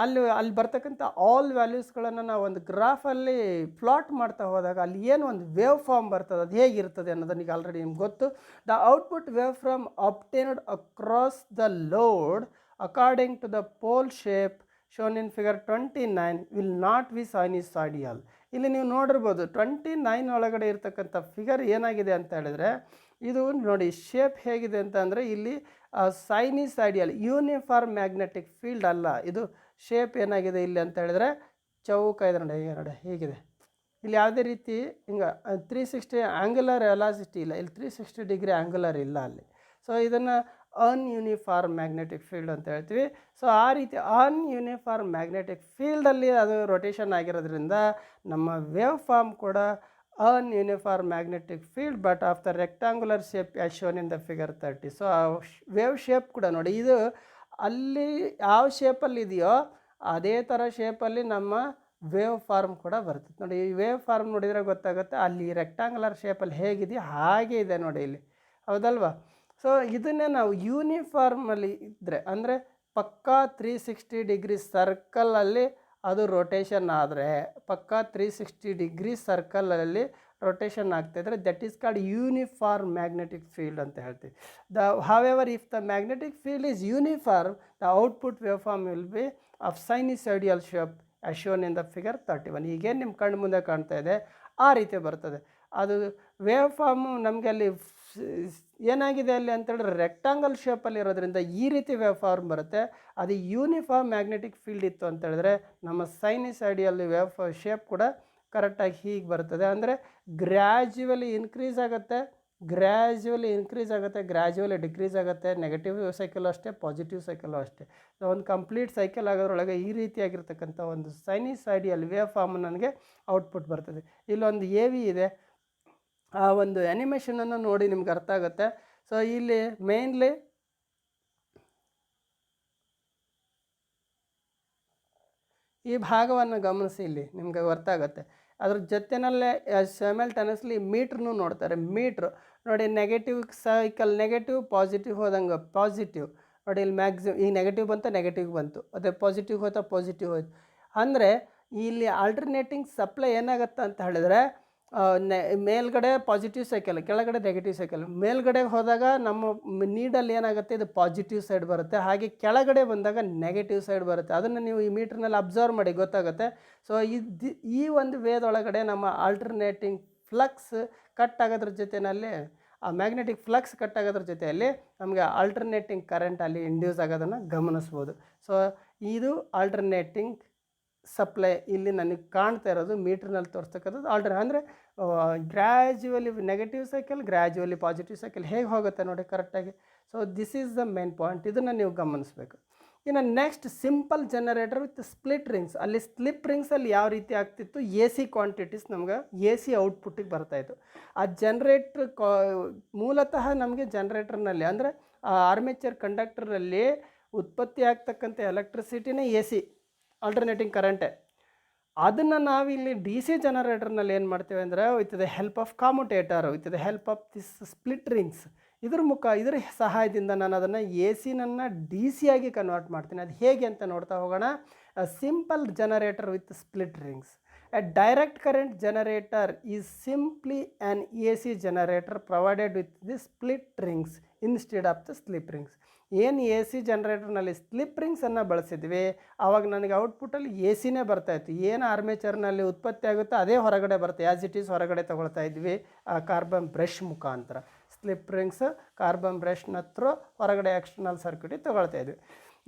ಅಲ್ಲಿ ಬರ್ತಕ್ಕಂಥ ಆಲ್ ವ್ಯಾಲ್ಯೂಸ್ಗಳನ್ನು ನಾವು ಒಂದು ಗ್ರಾಫಲ್ಲಿ ಪ್ಲಾಟ್ ಮಾಡ್ತಾ ಹೋದಾಗ ಅಲ್ಲಿ ಏನು ಒಂದು ವೇವ್ ಫಾರ್ಮ್ ಬರ್ತದೆ, ಅದು ಹೇಗಿರ್ತದೆ ಅನ್ನೋದನ್ನ ಈಗ ಆಲ್ರೆಡಿ ನಿಮ್ಗೆ ಗೊತ್ತು. The output wave from obtained across the load according to the pole shape shown in figure 29 will not be sinusoidal. ಇಲ್ಲಿ ನೀವು ನೋಡಿರ್ಬೋದು 29 ಒಳಗಡೆ ಇರ್ತಕ್ಕಂಥ ಫಿಗರ್ ಏನಾಗಿದೆ ಅಂತ ಹೇಳಿದ್ರೆ, ಇದು ನೋಡಿ ಶೇಪ್ ಹೇಗಿದೆ ಅಂತ ಅಂದರೆ ಇಲ್ಲಿ ಸೈನಿಸಾಯ್ಡಿಯಲ್ ಯೂನಿಫಾರ್ಮ್ ಮ್ಯಾಗ್ನೆಟಿಕ್ ಫೀಲ್ಡ್ ಅಲ್ಲ. ಇದು ಶೇಪ್ ಏನಾಗಿದೆ ಇಲ್ಲಿ ಅಂತ ಹೇಳಿದ್ರೆ ಚೌಕ ಇದೆ ನೋಡಿ, ಹೀಗಿದೆ. ಇಲ್ಲಿ ಯಾವುದೇ ರೀತಿ ಹಿಂಗೆ 360 ಆ್ಯಂಗುಲರ್ ವೆಲಾಸಿಟಿ ಇಲ್ಲ, ಇಲ್ಲಿ 360 ಡಿಗ್ರಿ ಆ್ಯಂಗುಲರ್ ಇಲ್ಲ ಅಲ್ಲಿ. ಸೊ ಇದನ್ನು ಅನ್ಯೂನಿಫಾರ್ಮ್ ಮ್ಯಾಗ್ನೆಟಿಕ್ ಫೀಲ್ಡ್ ಅಂತ ಹೇಳ್ತೀವಿ. ಸೊ ಆ ರೀತಿ ಅನ್ಯೂನಿಫಾರ್ಮ್ ಮ್ಯಾಗ್ನೆಟಿಕ್ ಫೀಲ್ಡಲ್ಲಿ ಅದು ರೊಟೇಷನ್ ಆಗಿರೋದ್ರಿಂದ ನಮ್ಮ ವೇವ್ ಫಾರ್ಮ್ ಕೂಡ nonuniform magnetic field but of the rectangular shape as shown in the figure 30. So ಆ ವೇವ್ ಶೇಪ್ ಕೂಡ ನೋಡಿ, ಇದು ಅಲ್ಲಿ ಯಾವ ಶೇಪಲ್ಲಿ ಇದೆಯೋ ಅದೇ ಥರ ಶೇಪಲ್ಲಿ ನಮ್ಮ ವೇವ್ ಫಾರ್ಮ್ ಕೂಡ ಬರ್ತದೆ ನೋಡಿ. ಈ ವೇವ್ ಫಾರ್ಮ್ ನೋಡಿದರೆ ಗೊತ್ತಾಗುತ್ತೆ ಅಲ್ಲಿ ರೆಕ್ಟಾಂಗುಲರ್ ಶೇಪಲ್ಲಿ ಹೇಗಿದೆಯೋ ಹಾಗೆ ಇದೆ ನೋಡಿ ಇಲ್ಲಿ, ಹೌದಲ್ವಾ? ಸೊ ಇದನ್ನೇ ನಾವು ಯೂನಿಫಾರ್ಮಲ್ಲಿ ಇದ್ದರೆ ಅಂದರೆ ಪಕ್ಕಾ 360 ಡಿಗ್ರಿ ಸರ್ಕಲಲ್ಲಿ ಅದು ರೊಟೇಷನ್ ಆದರೆ, ಪಕ್ಕಾ 360 ಡಿಗ್ರಿ ಸರ್ಕಲಲ್ಲಿ ರೊಟೇಷನ್ ಆಗ್ತಾಯಿದ್ರೆ that is called uniform magnetic field ಅಂತ ಹೇಳ್ತೀವಿ. However if the magnetic field is uniform, the output wave form will be of sinusoidal shape as shown in the figure 31. ಈಗೇನು ನಿಮ್ಮ ಕಣ್ಣು ಮುಂದೆ ಕಾಣ್ತಾ ಇದೆ ಆ ರೀತಿ ಬರ್ತದೆ. ಅದು ವೇವ್ ಫಾರ್ಮು ನಮಗೆ ಅಲ್ಲಿ ಏನಾಗಿದೆ ಅಲ್ಲಿ ಅಂತೇಳಿದ್ರೆ ರೆಕ್ಟಾಂಗಲ್ ಶೇಪಲ್ಲಿ ಇರೋದ್ರಿಂದ ಈ ರೀತಿ ವೇವ್ ಫಾರ್ಮ್ ಬರುತ್ತೆ. ಅದು ಯೂನಿಫಾರ್ಮ್ ಮ್ಯಾಗ್ನೆಟಿಕ್ ಫೀಲ್ಡ್ ಇತ್ತು ಅಂತೇಳಿದ್ರೆ ನಮ್ಮ ಸೈನಿಸೈಡಿಯಲ್ ವೇವ್ ಶೇಪ್ ಕೂಡ ಕರೆಕ್ಟಾಗಿ ಹೀಗೆ ಬರ್ತದೆ. ಅಂದರೆ ಗ್ರ್ಯಾಜುವಲಿ ಇನ್ಕ್ರೀಸ್ ಆಗುತ್ತೆ, ಗ್ರ್ಯಾಜುವಲಿ ಡಿಕ್ರೀಸ್ ಆಗುತ್ತೆ. ನೆಗೆಟಿವ್ ಸೈಕಲು ಅಷ್ಟೇ, ಪಾಸಿಟಿವ್ ಸೈಕಲು ಅಷ್ಟೇ. ಒಂದು ಕಂಪ್ಲೀಟ್ ಸೈಕಲ್ ಆಗೋದ್ರೊಳಗೆ ಈ ರೀತಿಯಾಗಿರ್ತಕ್ಕಂಥ ಒಂದು ಸೈನಿಸೈಡಿಯಲ್ ವೇವ್ ಫಾರ್ಮ್ ನನಗೆ ಔಟ್ಪುಟ್ ಬರ್ತದೆ. ಇಲ್ಲೊಂದು ಎ ವಿ ಇದೆ, ಆ ಒಂದು ಆ್ಯನಿಮೇಷನನ್ನು ನೋಡಿ ನಿಮ್ಗೆ ಅರ್ಥ ಆಗುತ್ತೆ. ಸೊ ಇಲ್ಲಿ ಮೇನ್ಲಿ ಈ ಭಾಗವನ್ನು ಗಮನಿಸಿ, ಇಲ್ಲಿ ನಿಮ್ಗೆ ಅರ್ಥ ಆಗುತ್ತೆ. ಅದ್ರ ಜೊತೆಯಲ್ಲೇ ಸೈಮಲ್ಟೇನಿಯಸ್ಲಿ ಮೀಟ್ರನ್ನೂ ನೋಡ್ತಾರೆ. ಮೀಟ್ರ್ ನೋಡಿ, ನೆಗೆಟಿವ್ ಸೈಕಲ್ ನೆಗೆಟಿವ್, ಪಾಸಿಟಿವ್ ಹೋದಂಗೆ ಪಾಸಿಟಿವ್ ನೋಡಿ. ಇಲ್ಲಿ ಈಗ ನೆಗೆಟಿವ್ ಬಂತು, ನೆಗೆಟಿವ್ ಬಂತು, ಅದೇ ಪಾಸಿಟಿವ್ ಹೋಯ್ತಾ, ಪಾಸಿಟಿವ್ ಹೋಯ್ತು. ಅಂದರೆ ಇಲ್ಲಿ ಆಲ್ಟರ್ನೇಟಿಂಗ್ ಸಪ್ಲೈ ಏನಾಗುತ್ತೆ ಅಂತ ಹೇಳಿದ್ರೆ ಮೇಲ್ಗಡೆ ಪಾಸಿಟಿವ್ ಸೈಕಲ್, ಕೆಳಗಡೆ ನೆಗೆಟಿವ್ ಸೈಕಲ್. ಮೇಲ್ಗಡೆ ಹೋದಾಗ ನಮ್ಮ ನೀಡಲ್ಲಿ ಏನಾಗುತ್ತೆ, ಇದು ಪಾಸಿಟಿವ್ ಸೈಡ್ ಬರುತ್ತೆ. ಹಾಗೆ ಕೆಳಗಡೆ ಬಂದಾಗ ನೆಗೆಟಿವ್ ಸೈಡ್ ಬರುತ್ತೆ. ಅದನ್ನು ನೀವು ಈ ಮೀಟ್ರ್ನಲ್ಲಿ ಅಬ್ಸರ್ವ್ ಮಾಡಿ ಗೊತ್ತಾಗುತ್ತೆ. ಸೊ ಈ ಒಂದು ವೇದೊಳಗಡೆ ನಮ್ಮ ಆಲ್ಟರ್ನೇಟಿಂಗ್ ಫ್ಲಕ್ಸ್ ಕಟ್ ಆಗೋದ್ರ ಜೊತೆಯಲ್ಲಿ, ಆ ಮ್ಯಾಗ್ನೆಟಿಕ್ ಫ್ಲಕ್ಸ್ ಕಟ್ ಆಗೋದ್ರ ಜೊತೆಯಲ್ಲಿ ನಮಗೆ ಆಲ್ಟರ್ನೇಟಿಂಗ್ ಕರೆಂಟ್ ಅಲ್ಲಿ ಇಂಡ್ಯೂಸ್ ಆಗೋದನ್ನು ಗಮನಿಸ್ಬೋದು. ಸೊ ಇದು ಆಲ್ಟರ್ನೇಟಿಂಗ್ ಸಪ್ಲೈ ಇಲ್ಲಿ ನನಗೆ ಕಾಣ್ತಾ ಇರೋದು ಮೀಟ್ರ್ನಲ್ಲಿ ತೋರಿಸ್ತಕ್ಕಂಥದ್ದು. ಅಂದರೆ gradually negative cycle, gradually positive cycle ಹೇಗೆ ಹೋಗುತ್ತೆ ನೋಡಿ ಕರೆಕ್ಟಾಗಿ. So this is the main point, ಇದನ್ನು ನೀವು ಗಮನಿಸಬೇಕು. ಇನ್ನು next simple generator with split rings. ಅಲ್ಲಿ ಸ್ಲಿಪ್ ರಿಂಗ್ಸಲ್ಲಿ ಯಾವ ರೀತಿ ಆಗ್ತಿತ್ತು, ಎ ಸಿ ಕ್ವಾಂಟಿಟೀಸ್ ನಮ್ಗೆ ಎ ಸಿ ಔಟ್ಪುಟ್ಟಿಗೆ ಬರ್ತಾಯಿತ್ತು. ಆ ಜನ್ರೇಟ್ರ್ ಮೂಲತಃ ನಮಗೆ ಜನ್ರೇಟರ್ನಲ್ಲಿ ಅಂದರೆ ಆರ್ಮೇಚರ್ ಕಂಡಕ್ಟರಲ್ಲಿ ಉತ್ಪತ್ತಿ ಆಗ್ತಕ್ಕಂಥ ಎಲೆಕ್ಟ್ರಿಸಿಟಿನೇ ಎ ಸಿ, ಆಲ್ಟರ್ನೇಟಿಂಗ್ ಕರೆಂಟೇ. ಅದನ್ನು ನಾವಿಲ್ಲಿ ಡಿ ಸಿ ಜನರೇಟರ್ನಲ್ಲಿ ಏನು ಮಾಡ್ತೇವೆ ಅಂದರೆ with the help of ಕಾಮುಟೇಟರ್, with the help of this split rings, ಇದರ ಸಹಾಯದಿಂದ ನಾನು ಅದನ್ನು ಎ ಸಿನನ್ನು ಡಿ ಸಿ ಆಗಿ ಕನ್ವರ್ಟ್ ಮಾಡ್ತೀನಿ. ಅದು ಹೇಗೆ ಅಂತ ನೋಡ್ತಾ ಹೋಗೋಣ. Simple generator with split rings. A direct current generator is simply an A C generator provided with the split rings instead of the slip rings. ಏನು ಎ ಸಿ ಜನರೇಟರ್ನಲ್ಲಿ ಸ್ಲಿಪ್ ರಿಂಗ್ಸನ್ನು ಬಳಸಿದ್ವಿ, ಆವಾಗ ನನಗೆ ಔಟ್ಪುಟ್ಟಲ್ಲಿ ಎ ಸಿನೇ ಬರ್ತಾಯಿತ್ತು. ಏನು ಆರ್ಮೇಚರ್ನಲ್ಲಿ ಉತ್ಪತ್ತಿ ಆಗುತ್ತೋ ಅದೇ ಹೊರಗಡೆ ಬರುತ್ತೆ, ಆ್ಯಸ್ ಇಟ್ ಈಸ್ ಹೊರಗಡೆ ತೊಗೊಳ್ತಾ ಇದ್ವಿ ಆ ಕಾರ್ಬನ್ ಬ್ರಷ್ ಮುಖಾಂತರ. ಸ್ಲಿಪ್ ರಿಂಗ್ಸ್ ಕಾರ್ಬನ್ ಬ್ರಷ್ನ ಹತ್ರ ಹೊರಗಡೆ ಎಕ್ಸ್ಟರ್ನಲ್ ಸರ್ಕ್ಯೂಟಿಗೆ ತೊಗೊಳ್ತಾ ಇದ್ವಿ.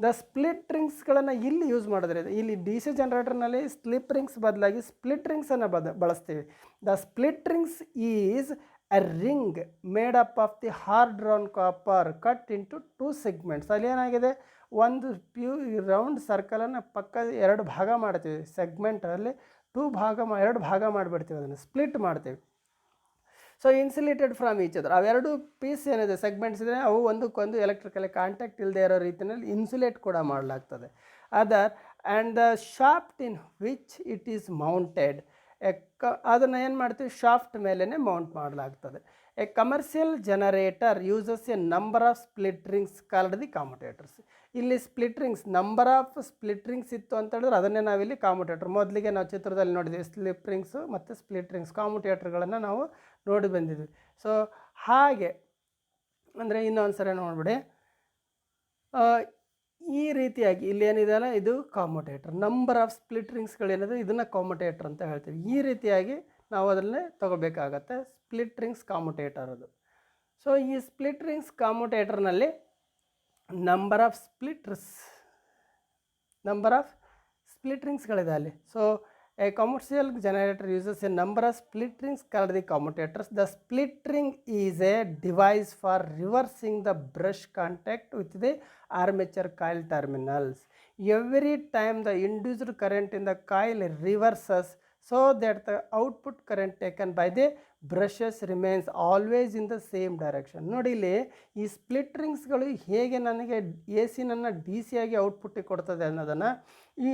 ದ ಸ್ಪ್ಲಿಟ್ ರಿಂಗ್ಸ್ಗಳನ್ನು ಇಲ್ಲಿ ಯೂಸ್ ಮಾಡಿದ್ರೆ, ಇಲ್ಲಿ ಡಿ ಸಿ ಜನರೇಟರ್ನಲ್ಲಿ ಸ್ಲಿಪ್ ರಿಂಗ್ಸ್ ಬದಲಾಗಿ ಸ್ಪ್ಲಿಟ್ ರಿಂಗ್ಸನ್ನು ಬಳಸ್ತೀವಿ. The split rings is a ring made up of the hard drawn copper cut into 2 segments. ಅಲ್ಲಿ ಏನಾಗಿದೆ, ಒಂದು ರೌಂಡ್ ಸರ್ಕಲನ್ನು ಪಕ್ಕ 2 ಭಾಗ ಮಾಡ್ತೀವಿ. ಸೆಗ್ಮೆಂಟಲ್ಲಿ 2 ಭಾಗ ಮಾಡಿಬಿಡ್ತೀವಿ, ಅದನ್ನು ಸ್ಪ್ಲಿಟ್ ಮಾಡ್ತೀವಿ. So insulated from each other. ಅವೆರಡು ಪೀಸ್ ಏನಿದೆ ಸೆಗ್ಮೆಂಟ್ಸ್ ಇದೆ, ಅವು ಒಂದಕ್ಕೊಂದು ಎಲೆಕ್ಟ್ರಿಕಲಿ ಕಾಂಟ್ಯಾಕ್ಟ್ ಇಲ್ಲದೆ ಇರೋ ರೀತಿಯಲ್ಲಿ ಇನ್ಸುಲೇಟ್ ಕೂಡ ಮಾಡಲಾಗ್ತದೆ. Other and the shaft in which it is mounted, ಅದನ್ನು ಏನು ಮಾಡ್ತೀವಿ, ಶಾಫ್ಟ್ ಮೇಲೇ ಮೌಂಟ್ ಮಾಡಲಾಗ್ತದೆ. A commercial generator uses a number of split rings called the commutators. ಇಲ್ಲಿ split rings, number of split rings ಇತ್ತು ಅಂತ ಹೇಳಿದ್ರೆ ಅದನ್ನೇ ನಾವಿಲ್ಲಿ ಕಾಮುಟೇಟರ್. ಮೊದಲಿಗೆ ನಾವು ಚಿತ್ರದಲ್ಲಿ ನೋಡಿದ್ದೀವಿ ಸ್ಲಿಪ್ ರಿಂಗ್ಸು ಮತ್ತು ಸ್ಪ್ಲಿಟ್ ರಿಂಗ್ಸ್, ಕಾಮುಟೇಟರ್ಗಳನ್ನು ನಾವು ನೋಡಿ ಬಂದಿದ್ವಿ. ಸೊ ಹಾಗೆ ಅಂದರೆ ಇನ್ನೊಂದು ಸರಿ ನೋಡಿಬಿಡಿ, ಈ ರೀತಿಯಾಗಿ ಇಲ್ಲಿ ಏನಿದೆಯಲ್ಲ ಇದು ಕಾಮುಟೇಟರ್. ನಂಬರ್ ಆಫ್ ಸ್ಪ್ಲಿಟ್ ರಿಂಗ್ಸ್ಗಳೇನಿದೆ ಇದನ್ನು ಕಾಮುಟೇಟರ್ ಅಂತ ಹೇಳ್ತೀವಿ. ಈ ರೀತಿಯಾಗಿ ನಾವು ಅದನ್ನೇ ತೊಗೋಬೇಕಾಗತ್ತೆ, ಸ್ಪ್ಲಿಟ್ ರಿಂಗ್ಸ್ ಕಾಮುಟೇಟರ್ ಅದು. ಸೊ ಈ ಸ್ಪ್ಲಿಟ್ ರಿಂಗ್ಸ್ ಕಾಮುಟೇಟರ್ನಲ್ಲಿ ನಂಬರ್ ಆಫ್ ಸ್ಪ್ಲಿಟ್ ರಿಂಗ್ಸ್ಗಳಿದೆ ಅಲ್ಲಿ. So a commercial generator uses a number of split rings called the commutators. The split ring is a device for reversing the brush contact with the armature coil terminals. Every time the induced current in the coil reverses so that the output current taken by the brushes remains always in the same direction. ನೋಡಿ ಇಲ್ಲಿ ಈ split ರಿಂಗ್ಸ್ಗಳು ಹೇಗೆ ನನಗೆ A ಸಿನನ್ನು D C ಆಗಿ ಔಟ್ಪುಟ್ಟಿಗೆ ಕೊಡ್ತದೆ ಅನ್ನೋದನ್ನು, ಈ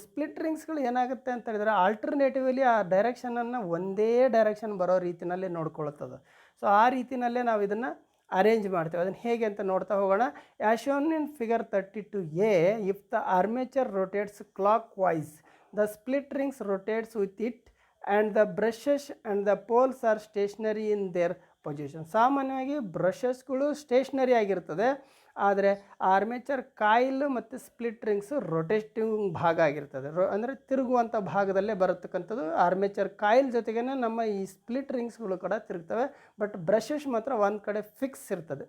split ರಿಂಗ್ಸ್ಗಳು ಏನಾಗುತ್ತೆ ಅಂತ ಹೇಳಿದ್ರೆ ಆಲ್ಟರ್ನೇಟಿವ್ಲಿ ಆ ಡೈರೆಕ್ಷನನ್ನು ಒಂದೇ ಡೈರೆಕ್ಷನ್ ಬರೋ ರೀತಿಯಲ್ಲಿ ನೋಡ್ಕೊಳ್ತದೆ. ಸೊ ಆ ರೀತಿಯಲ್ಲೇ ನಾವು ಇದನ್ನು ಅರೇಂಜ್ ಮಾಡ್ತೇವೆ. ಅದನ್ನು ಹೇಗೆ ಅಂತ ನೋಡ್ತಾ ಹೋಗೋಣ. As shown in figure 32a, if the armature rotates clockwise, the split rings rotates with it and the brushes and the poles are stationary in their position. ಸಾಮಾನ್ಯವಾಗಿ ಬ್ರಷಸ್ಗಳು ಸ್ಟೇಷ್ನರಿ ಆಗಿರ್ತದೆ, ಆದರೆ ಆರ್ಮೇಚರ್ ಕಾಯಿಲ್ ಮತ್ತು split rings rotative ಭಾಗ ಆಗಿರ್ತದೆ. ಅಂದರೆ ತಿರುಗುವಂಥ ಭಾಗದಲ್ಲೇ ಬರತಕ್ಕಂಥದ್ದು armature coil ಜೊತೆಗೇ ನಮ್ಮ ಈ ಸ್ಪ್ಲಿಟ್ ರಿಂಗ್ಸ್ಗಳು ಕೂಡ ತಿರುಗ್ತವೆ, ಬಟ್ ಬ್ರಷಸ್ ಮಾತ್ರ ಒಂದು ಕಡೆ ಫಿಕ್ಸ್ ಇರ್ತದೆ.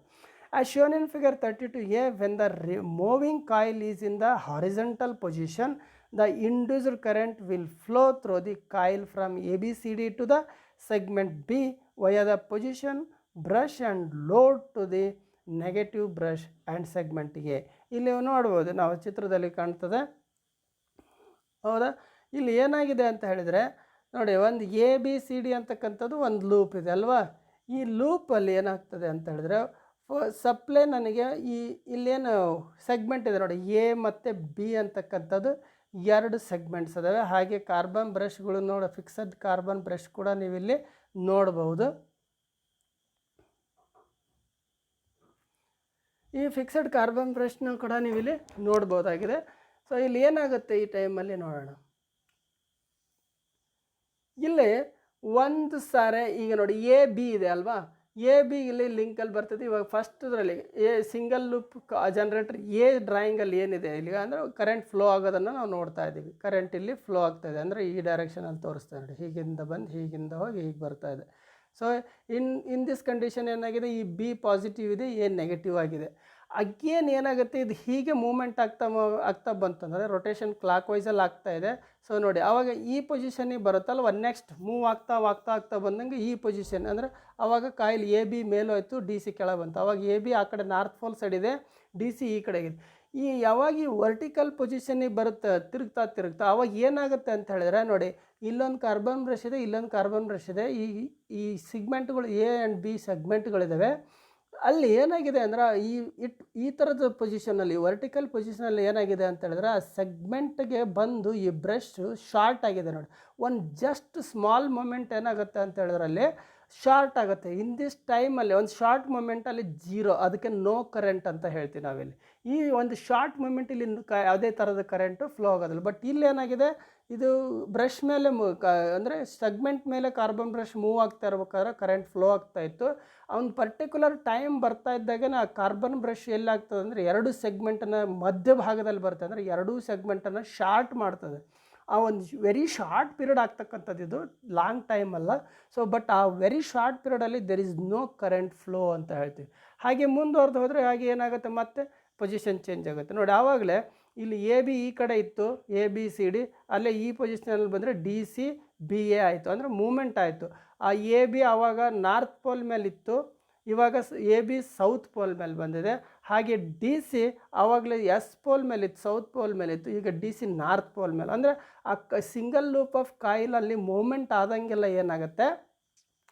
As shown in figure 32a, when the moving coil is in the horizontal position, the induced current will flow through the coil from ABCD to the segment B via the position brush and load to the negative brush and segment A. ಇಲ್ಲಿ ನೋಡ್ಬೋದು, ನಾವು ಚಿತ್ರದಲ್ಲಿ ಕಾಣ್ತದೆ, ಹೌದಾ? ಇಲ್ಲಿ ಏನಾಗಿದೆ ಅಂತ ಹೇಳಿದರೆ ನೋಡಿ, ಒಂದು ABCD ಅಂತಕ್ಕಂಥದ್ದು ಒಂದು ಲೂಪ್ ಇದೆ ಅಲ್ವಾ. ಈ ಲೂಪಲ್ಲಿ ಏನಾಗ್ತದೆ ಅಂತ ಹೇಳಿದ್ರೆ, ಸಪ್ಲೈ ನನಗೆ ಇಲ್ಲೇನು ಸೆಗ್ಮೆಂಟ್ ಇದೆ ನೋಡಿ, ಎ ಮತ್ತು ಬಿ ಅಂತಕ್ಕಂಥದ್ದು 2 ಸೆಗ್ಮೆಂಟ್ಸ್ ಅದಾವೆ. ಹಾಗೆ ಕಾರ್ಬನ್ ಬ್ರಷ್ಗಳು ನೋಡಿ, ಫಿಕ್ಸಡ್ ಕಾರ್ಬನ್ ಬ್ರಷ್ ಕೂಡ ನೀವಿಲ್ಲಿ ನೋಡ್ಬೋದು. ಈ ಫಿಕ್ಸಡ್ ಕಾರ್ಬನ್ ಬ್ರಷ್ನ ಕೂಡ ನೀವಿಲ್ಲಿ ನೋಡ್ಬೋದಾಗಿದೆ. ಸೊ ಇಲ್ಲಿ ಏನಾಗುತ್ತೆ ಈ ಟೈಮಲ್ಲಿ ನೋಡೋಣ. ಇಲ್ಲಿ ಒಂದು ಸಾರೆ ಈಗ ನೋಡಿ AB ಇದೆ ಅಲ್ವಾ, AB ಇಲ್ಲಿ ಲಿಂಕಲ್ಲಿ ಬರ್ತದೆ. ಇವಾಗ ಫಸ್ಟ್ರಲ್ಲಿ ಸಿಂಗಲ್ ಲೂಪ್ ಜನರೇಟರ್ ಡ್ರಾಯಿಂಗಲ್ಲಿ ಏನಿದೆ ಇಲ್ಲಿ ಅಂದರೆ ಕರೆಂಟ್ ಫ್ಲೋ ಆಗೋದನ್ನು ನಾವು ನೋಡ್ತಾ ಇದ್ದೀವಿ. ಕರೆಂಟ್ ಇಲ್ಲಿ ಫ್ಲೋ ಆಗ್ತಾಯಿದೆ ಅಂದರೆ ಈ ಡೈರೆಕ್ಷನಲ್ಲಿ ತೋರಿಸ್ತಾ ನೋಡಿ, ಹೀಗಿಂದ ಬಂದು ಹೀಗಿಂದ ಹೋಗಿ ಹೀಗೆ ಬರ್ತಾ ಇದೆ. ಸೊ ಇನ್ ದಿಸ್ ಕಂಡೀಷನ್ ಏನಾಗಿದೆ, ಈ B ಪಾಸಿಟಿವ್ ಇದೆ, A ನೆಗೆಟಿವ್ ಆಗಿದೆ. ಅಗೇನ್ ಏನಾಗುತ್ತೆ, ಇದು ಹೀಗೆ ಮೂಮೆಂಟ್ ಆಗ್ತಾ ಬಂತಂದರೆ ರೊಟೇಷನ್ ಕ್ಲಾಕ್ ವೈಸಲ್ಲಿ ಆಗ್ತಾ ಇದೆ. ಸೊ ನೋಡಿ, ಆವಾಗ ಈ ಪೊಸಿಷನಿಗೆ ಬರುತ್ತಲ್ವ, ನೆಕ್ಸ್ಟ್ ಮೂವ್ ಆಗ್ತಾ ಬಂದಂಗೆ ಈ ಪೊಸಿಷನ್ ಅಂದರೆ ಆವಾಗ ಕಾಯಿಲ್ AB ಮೇಲೋಯ್ತು, DC ಕೆಳಗೆ ಬಂತು. ಆವಾಗ AB ಆ ಕಡೆ ನಾರ್ತ್ ಪೋಲ್ ಸೈಡ್ ಇದೆ, DC ಈ ಕಡೆಗಿದೆ. ಯಾವಾಗ ಈ ವರ್ಟಿಕಲ್ ಪೊಸಿಷನಿಗೆ ಬರುತ್ತೆ ತಿರುಗ್ತಾ ಆವಾಗ ಏನಾಗುತ್ತೆ ಅಂತ ಹೇಳಿದ್ರೆ ನೋಡಿ, ಇಲ್ಲೊಂದು ಕಾರ್ಬನ್ ಬ್ರಷ್ ಇದೆ, ಇಲ್ಲೊಂದು ಕಾರ್ಬನ್ ಬ್ರಷ್ ಇದೆ. ಈ ಸಿಗ್ಮೆಂಟ್ಗಳು A ಆ್ಯಂಡ್ B ಸೆಗ್ಮೆಂಟ್ಗಳಿದ್ದಾವೆ. ಅಲ್ಲಿ ಏನಾಗಿದೆ ಅಂದ್ರೆ ಈ ಥರದ ಪೊಸಿಷನಲ್ಲಿ, ವರ್ಟಿಕಲ್ ಪೊಸಿಷನಲ್ಲಿ ಏನಾಗಿದೆ ಅಂತ ಹೇಳಿದ್ರೆ, ಆ ಸೆಗ್ಮೆಂಟ್ಗೆ ಬಂದು ಈ ಬ್ರಷ್ ಶಾರ್ಟ್ ಆಗಿದೆ ನೋಡಿ. ಒಂದು ಜಸ್ಟ್ ಸ್ಮಾಲ್ ಮೂಮೆಂಟ್ ಏನಾಗುತ್ತೆ ಅಂತ ಹೇಳಿದ್ರೆ ಅಲ್ಲಿ ಶಾರ್ಟ್ ಆಗುತ್ತೆ. ಇನ್ ದಿಸ್ ಟೈಮಲ್ಲಿ ಒಂದು ಶಾರ್ಟ್ ಮೂಮೆಂಟಲ್ಲಿ 0, ಅದಕ್ಕೆ ನೋ ಕರೆಂಟ್ ಅಂತ ಹೇಳ್ತೀವಿ ನಾವಿಲ್ಲಿ. ಈ ಒಂದು ಶಾರ್ಟ್ ಮೂಮೆಂಟ್ ಇಲ್ಲಿ ಯಾವುದೇ ಥರದ ಕರೆಂಟು ಫ್ಲೋ ಆಗೋದಿಲ್ಲ. ಬಟ್ ಇಲ್ಲಿ ಏನಾಗಿದೆ, ಇದು ಬ್ರಷ್ ಮೇಲೆ ಅಂದರೆ ಸೆಗ್ಮೆಂಟ್ ಮೇಲೆ ಕಾರ್ಬನ್ ಬ್ರಷ್ ಮೂವ್ ಆಗ್ತಾ ಇರ್ಬೇಕಾದ್ರೆ ಕರೆಂಟ್ ಫ್ಲೋ ಆಗ್ತಾಯಿತ್ತು. ಒಂದು ಪರ್ಟಿಕ್ಯುಲರ್ ಟೈಮ್ ಬರ್ತಾ ಇದ್ದಾಗ ಆ ಕಾರ್ಬನ್ ಬ್ರಷ್ ಎಲ್ಲಾಗ್ತದೆ ಅಂದರೆ 2 ಸೆಗ್ಮೆಂಟನ್ನು ಮಧ್ಯಭಾಗದಲ್ಲಿ ಬರ್ತದೆ, ಅಂದರೆ 2 ಸೆಗ್ಮೆಂಟನ್ನು ಶಾರ್ಟ್ ಮಾಡ್ತದೆ. ಆ ಒಂದು ವೆರಿ ಶಾರ್ಟ್ ಪೀರಿಯಡ್ ಆಗ್ತಕ್ಕಂಥದ್ದು, ಇದು ಲಾಂಗ್ ಟೈಮ್ ಅಲ್ಲ. ಸೊ ಬಟ್ ಆ ವೆರಿ ಶಾರ್ಟ್ ಪೀರಿಯಡಲ್ಲಿ there is no current flow ಅಂತ ಹೇಳ್ತೀವಿ. ಹಾಗೆ ಮುಂದುವರೆದು ಹೋದರೆ ಹಾಗೆ ಏನಾಗುತ್ತೆ, ಮತ್ತೆ ಪೊಸಿಷನ್ ಚೇಂಜ್ ಆಗುತ್ತೆ ನೋಡಿ. ಆವಾಗಲೇ ಇಲ್ಲಿ AB ಈ ಕಡೆ ಇತ್ತು, ABCD, ಅಲ್ಲೇ ಈ ಪೊಸಿಷನಲ್ಲಿ ಬಂದರೆ DC BA ಆಯಿತು, ಅಂದರೆ ಮೂಮೆಂಟ್ ಆಯಿತು. ಆ AB ಆವಾಗ ನಾರ್ತ್ ಪೋಲ್ ಮೇಲಿತ್ತು, ಇವಾಗ AB ಸೌತ್ ಪೋಲ್ ಮೇಲೆ ಬಂದಿದೆ. ಹಾಗೆ DC ಆವಾಗಲೇ S ಪೋಲ್ ಮೇಲಿತ್ತು, ಸೌತ್ ಪೋಲ್ ಮೇಲಿತ್ತು, ಈಗ DC ನಾರ್ತ್ ಪೋಲ್ ಮೇಲೆ. ಅಂದರೆ ಆ ಸಿಂಗಲ್ ಲೂಪ್ ಆಫ್ ಕಾಯಿಲಲ್ಲಿ ಮೂಮೆಂಟ್ ಆದಂಗೆಲ್ಲ ಏನಾಗುತ್ತೆ,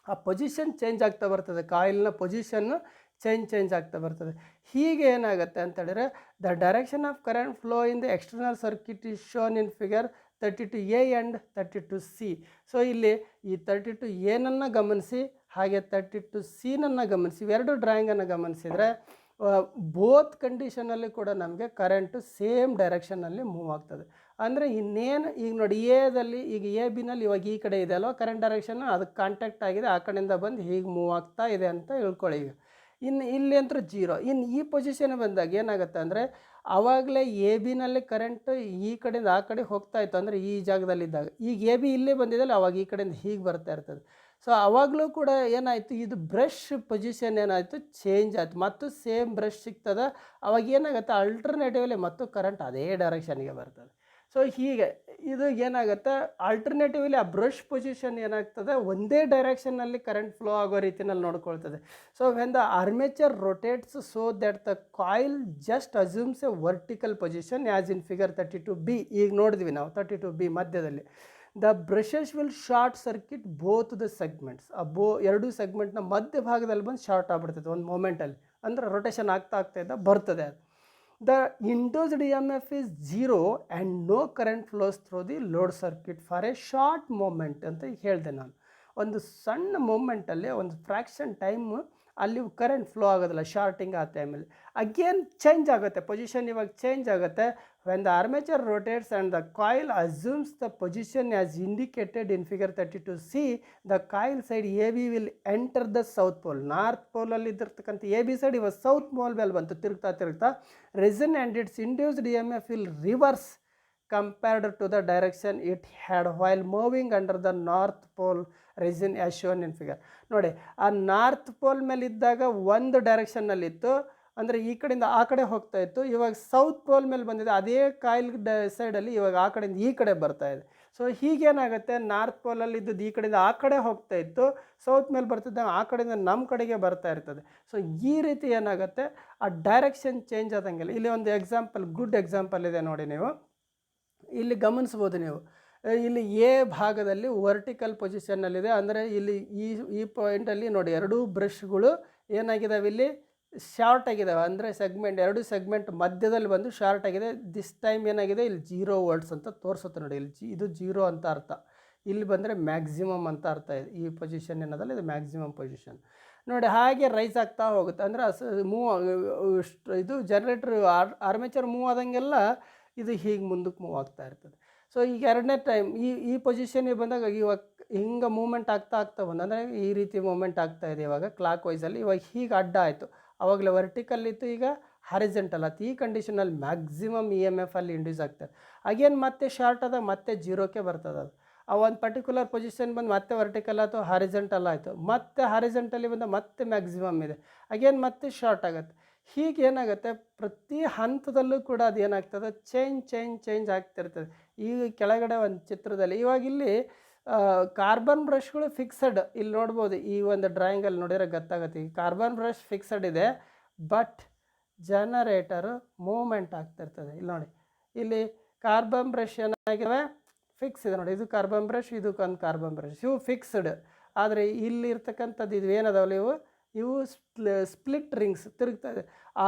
ಆ ಪೊಸಿಷನ್ ಚೇಂಜ್ ಆಗ್ತಾ ಬರ್ತದೆ, ಕಾಯಿಲ್ನ ಪೊಸಿಷನ್ನು ಚೇಂಜ್ ಆಗ್ತಾ ಬರ್ತದೆ. ಹೀಗೆ ಏನಾಗುತ್ತೆ ಅಂತ ಹೇಳಿದ್ರೆ, the direction of current flow in the external circuit is shown in figure 32A and 32C. So ಇಲ್ಲಿ ಈ 32A ಗಮನಿಸಿ, ಹಾಗೆ 32C ಗಮನಿಸಿ, ಇವೆರಡು ಡ್ರಾಯಿಂಗನ್ನು ಗಮನಿಸಿದರೆ ಬೋತ್ ಕಂಡೀಷನಲ್ಲಿ ಕೂಡ ನಮಗೆ ಕರೆಂಟು ಸೇಮ್ ಡೈರೆಕ್ಷನಲ್ಲಿ ಮೂವ್ ಆಗ್ತದೆ. ಅಂದರೆ ಇನ್ನೇನು ಈಗ ನೋಡಿ, ಎದಲ್ಲಿ ಈಗ AB ಇವಾಗ ಈ ಕಡೆ ಇದೆ ಅಲ್ವ, ಕರೆಂಟ್ ಡೈರೆಕ್ಷನ್ ಅದಕ್ಕೆ ಕಾಂಟ್ಯಾಕ್ಟ್ ಆಗಿದೆ, ಆ ಕಡೆಯಿಂದ ಬಂದು ಹೀಗೆ ಮೂವ್ ಆಗ್ತಾ ಇದೆ ಅಂತ ಹೇಳ್ಕೊಳ್ಳಿ. ಈಗ ಇಲ್ಲಿ ಅಂತೂ 0. ಇನ್ನು ಈ ಪೊಸಿಷನ್ ಬಂದಾಗ ಏನಾಗುತ್ತೆ ಅಂದರೆ, ಆವಾಗಲೇ AB ಕರೆಂಟ್ ಈ ಕಡೆಯಿಂದ ಆ ಕಡೆ ಹೋಗ್ತಾ ಇತ್ತು, ಅಂದರೆ ಈ ಜಾಗದಲ್ಲಿದ್ದಾಗ. ಈಗ AB ಇಲ್ಲೇ ಬಂದಿದ್ದಲ್ಲ, ಅವಾಗ ಈ ಕಡೆಯಿಂದ ಹೀಗೆ ಬರ್ತಾ ಇರ್ತದೆ. ಸೊ ಆವಾಗಲೂ ಕೂಡ ಏನಾಯಿತು, ಇದು ಬ್ರಷ್ ಪೊಸಿಷನ್ ಏನಾಯಿತು, ಚೇಂಜ್ ಆಯಿತು, ಮತ್ತು ಸೇಮ್ ಬ್ರಷ್ ಸಿಗ್ತದೆ. ಅವಾಗ ಏನಾಗುತ್ತೆ, ಅಲ್ಟರ್ನೇಟಿವಲ್ಲಿ ಮತ್ತು ಕರೆಂಟ್ ಅದೇ ಡೈರೆಕ್ಷನ್ಗೆ ಬರ್ತದೆ. ಸೊ ಹೀಗೆ ಇದು ಏನಾಗುತ್ತೆ, ಆಲ್ಟರ್ನೇಟಿವ್ಲಿ ಆ ಬ್ರಷ್ ಪೊಸಿಷನ್ ಏನಾಗ್ತದೆ, ಒಂದೇ ಡೈರೆಕ್ಷನ್ನಲ್ಲಿ ಕರೆಂಟ್ ಫ್ಲೋ ಆಗೋ ರೀತಿಯಲ್ಲಿ ನೋಡ್ಕೊಳ್ತದೆ. So when the armature rotates so that the coil just assumes a vertical position as in figure 32B. ಈಗ ನೋಡಿದ್ವಿ ನಾವು 32B ಮಧ್ಯದಲ್ಲಿ. The brushes will short circuit both the segments. ಆ 2 ಸೆಗ್ಮೆಂಟ್ನ ಮಧ್ಯಭಾಗದಲ್ಲಿ ಬಂದು ಶಾರ್ಟ್ ಆಗ್ಬಿಡ್ತದೆ ಒಂದು ಮೂಮೆಂಟಲ್ಲಿ, ಅಂದರೆ ರೊಟೇಷನ್ ಆಗ್ತಾ ಇದ್ದ ಬರ್ತದೆ ಅದು. The induced EMF is 0 and no current flows through the load circuit for a short moment ಅಂತ ಹೇಳಿದೆ ನಾನು. ಒಂದು ಸಣ್ಣ ಮೂಮೆಂಟಲ್ಲಿ ಒಂದು ಫ್ರ್ಯಾಕ್ಷನ್ ಟೈಮ್ ಅಲ್ಲಿ ಕರೆಂಟ್ ಫ್ಲೋ ಆಗೋದಿಲ್ಲ, ಶಾರ್ಟಿಂಗ್ ಆ ಟೈಮಲ್ಲಿ. ಅಗೇನ್ ಚೇಂಜ್ ಆಗುತ್ತೆ ಪೊಸಿಷನ್, ಇವಾಗ ಚೇಂಜ್ ಆಗುತ್ತೆ. When the armature rotates and the coil assumes the position as indicated in figure 32C, the coil side AB will enter the south pole. North ಪೋಲಲ್ಲಿ ಇದ್ದಿರ್ತಕ್ಕಂಥ A B side ಇವಾಗ south pole ಮೇಲೆ ಬಂತು, ತಿರುಗ್ತಾ resin and its induced EMF will reverse compared to the direction it had while moving under the north pole resin as shown in figure. ನೋಡಿ, ಆ north pole ಮೇಲೆ ಇದ್ದಾಗ ಒಂದು ಡೈರೆಕ್ಷನ್ನಲ್ಲಿತ್ತು, ಅಂದರೆ ಈ ಕಡೆಯಿಂದ ಆ ಕಡೆ ಹೋಗ್ತಾ ಇತ್ತು. ಇವಾಗ ಸೌತ್ ಪೋಲ್ ಮೇಲೆ ಬಂದಿದೆ, ಅದೇ ಕಾಯಿಲ್ ಸೈಡಲ್ಲಿ ಇವಾಗ ಆ ಕಡೆಯಿಂದ ಈ ಕಡೆ ಬರ್ತಾ ಇದೆ. ಸೊ ಹೀಗೇನಾಗುತ್ತೆ, ನಾರ್ತ್ ಪೋಲಲ್ಲಿ ಇದ್ದದ್ದು ಈ ಕಡೆಯಿಂದ ಆ ಕಡೆ ಹೋಗ್ತಾ ಇತ್ತು, ಸೌತ್ ಮೇಲೆ ಬರ್ತಿದ್ದಾಗ ಆ ಕಡೆಯಿಂದ ನಮ್ಮ ಕಡೆಗೆ ಬರ್ತಾ ಇರ್ತದೆ. ಸೊ ಈ ರೀತಿ ಏನಾಗುತ್ತೆ, ಆ ಡೈರೆಕ್ಷನ್ ಚೇಂಜ್ ಆದಂಗೆಲ್ಲ. ಇಲ್ಲಿ ಒಂದು ಎಕ್ಸಾಂಪಲ್, ಗುಡ್ ಎಕ್ಸಾಂಪಲ್ ಇದೆ ನೋಡಿ, ನೀವು ಇಲ್ಲಿ ಗಮನಿಸ್ಬೋದು. ನೀವು ಇಲ್ಲಿ ಎ ಭಾಗದಲ್ಲಿ ವರ್ಟಿಕಲ್ ಪೊಸಿಷನ್ನಲ್ಲಿದೆ, ಅಂದರೆ ಇಲ್ಲಿ ಈ ಪಾಯಿಂಟಲ್ಲಿ ನೋಡಿ, ಎರಡೂ ಬ್ರಷ್ಗಳು ಏನಾಗಿದ್ದಾವೆ, ಇಲ್ಲಿ ಶಾರ್ಟ್ ಆಗಿದ್ದಾವೆ. ಅಂದರೆ ಎರಡು ಸೆಗ್ಮೆಂಟ್ ಮಧ್ಯದಲ್ಲಿ ಬಂದು ಶಾರ್ಟ್ ಆಗಿದೆ. ದಿಸ್ ಟೈಮ್ ಏನಾಗಿದೆ, ಇಲ್ಲಿ 0 ವೋಲ್ಟ್ಸ್ ಅಂತ ತೋರಿಸುತ್ತೆ ನೋಡಿ. ಇಲ್ಲಿ ಇದು 0 ಅಂತ ಅರ್ಥ, ಇಲ್ಲಿ ಬಂದರೆ ಮ್ಯಾಕ್ಸಿಮಮ್ ಅಂತ ಅರ್ಥ ಇದೆ. ಈ ಪೊಸಿಷನ್ ಏನದಲ್ಲ, ಇದು ಮ್ಯಾಕ್ಸಿಮಮ್ ಪೊಸಿಷನ್ ನೋಡಿ. ಹಾಗೆ ರೈಸ್ ಆಗ್ತಾ ಹೋಗುತ್ತೆ, ಅಂದರೆ ಇದು ಜನರೇಟರ್ ಆರ್ಮೇಚರ್ ಮೂವ್ ಆದಂಗೆಲ್ಲ ಇದು ಹೀಗೆ ಮುಂದಕ್ಕೆ ಮೂವ್ ಆಗ್ತಾ ಇರ್ತದೆ. ಸೊ ಈಗ ಎರಡನೇ ಟೈಮ್ ಈ ಪೊಸಿಷನ್ಗೆ ಬಂದಾಗ ಇವಾಗ ಹಿಂಗೆ ಮೂಮೆಂಟ್ ಆಗ್ತಾ ಬಂದು, ಅಂದರೆ ಈ ರೀತಿ ಮೂಮೆಂಟ್ ಆಗ್ತಾ ಇದೆ ಇವಾಗ ಕ್ಲಾಕ್ ವೈಸಲ್ಲಿ. ಇವಾಗ ಹೀಗೆ ಅಡ್ಡ ಆಯಿತು, ಆವಾಗಲೇ ವರ್ಟಿಕಲ್ ಇತ್ತು, ಈಗ ಹಾರಿಜೆಂಟಲ್ ಆಯ್ತು. ಈ ಕಂಡೀಷನಲ್ಲಿ ಮ್ಯಾಕ್ಸಿಮಮ್ EMF ಅಲ್ಲಿ ಇಂಡ್ಯೂಸ್ ಆಗ್ತದೆ. ಅಗೇನ್ ಮತ್ತೆ ಶಾರ್ಟ್ ಆದಾಗ ಮತ್ತೆ 0ಕ್ಕೆ ಬರ್ತದೆ. ಅದು ಆ ಒಂದು ಪರ್ಟಿಕ್ಯುಲರ್ ಪೊಸಿಷನ್ ಬಂದು ಮತ್ತೆ ವರ್ಟಿಕಲ್ ಆಯಿತು, ಹಾರಿಜೆಂಟಲ್ ಆಯಿತು, ಮತ್ತೆ ಹಾರಿಜೆಂಟಲ್ಲಿ ಬಂದ ಮತ್ತೆ ಮ್ಯಾಕ್ಸಿಮಮ್ ಇದೆ, ಅಗೇನ್ ಮತ್ತೆ ಶಾರ್ಟ್ ಆಗುತ್ತೆ. ಹೀಗೆ ಏನಾಗುತ್ತೆ, ಪ್ರತಿ ಹಂತದಲ್ಲೂ ಕೂಡ ಅದು ಏನಾಗ್ತದೆ, ಚೇಂಜ್ ಆಗ್ತಿರ್ತದೆ. ಈ ಕೆಳಗಡೆ ಒಂದು ಚಿತ್ರದಲ್ಲಿ ಇವಾಗ ಇಲ್ಲಿ ಕಾರ್ಬನ್ ಬ್ರಷ್ಗಳು ಫಿಕ್ಸಡ್, ಇಲ್ಲಿ ನೋಡ್ಬೋದು. ಈ ಒಂದು ಡ್ರಾಯಿಂಗಲ್ಲಿ ನೋಡಿದರೆ ಗೊತ್ತಾಗುತ್ತೆ, ಈ ಕಾರ್ಬನ್ ಬ್ರಷ್ ಫಿಕ್ಸಡ್ ಇದೆ, ಬಟ್ ಜನರೇಟರು ಮೂವ್ಮೆಂಟ್ ಆಗ್ತಿರ್ತದೆ. ಇಲ್ಲಿ ನೋಡಿ, ಇಲ್ಲಿ ಕಾರ್ಬನ್ ಬ್ರಷ್ ಏನಾಗಿವೆ, ಫಿಕ್ಸ್ ಇದೆ ನೋಡಿ. ಇದು ಕಾರ್ಬನ್ ಬ್ರಷ್, ಇದಕ್ಕೊಂದು ಕಾರ್ಬನ್ ಬ್ರಷ್, ಇವು ಫಿಕ್ಸ್ಡ್. ಆದರೆ ಇಲ್ಲಿರ್ತಕ್ಕಂಥದ್ದು ಇದು ಏನದಾವಲ್ಲ, ಇವು ಸ್ಪ್ಲಿಟ್ ರಿಂಗ್ಸ್ ತಿರುಗ್ತಾ ಇದೆ. ಆ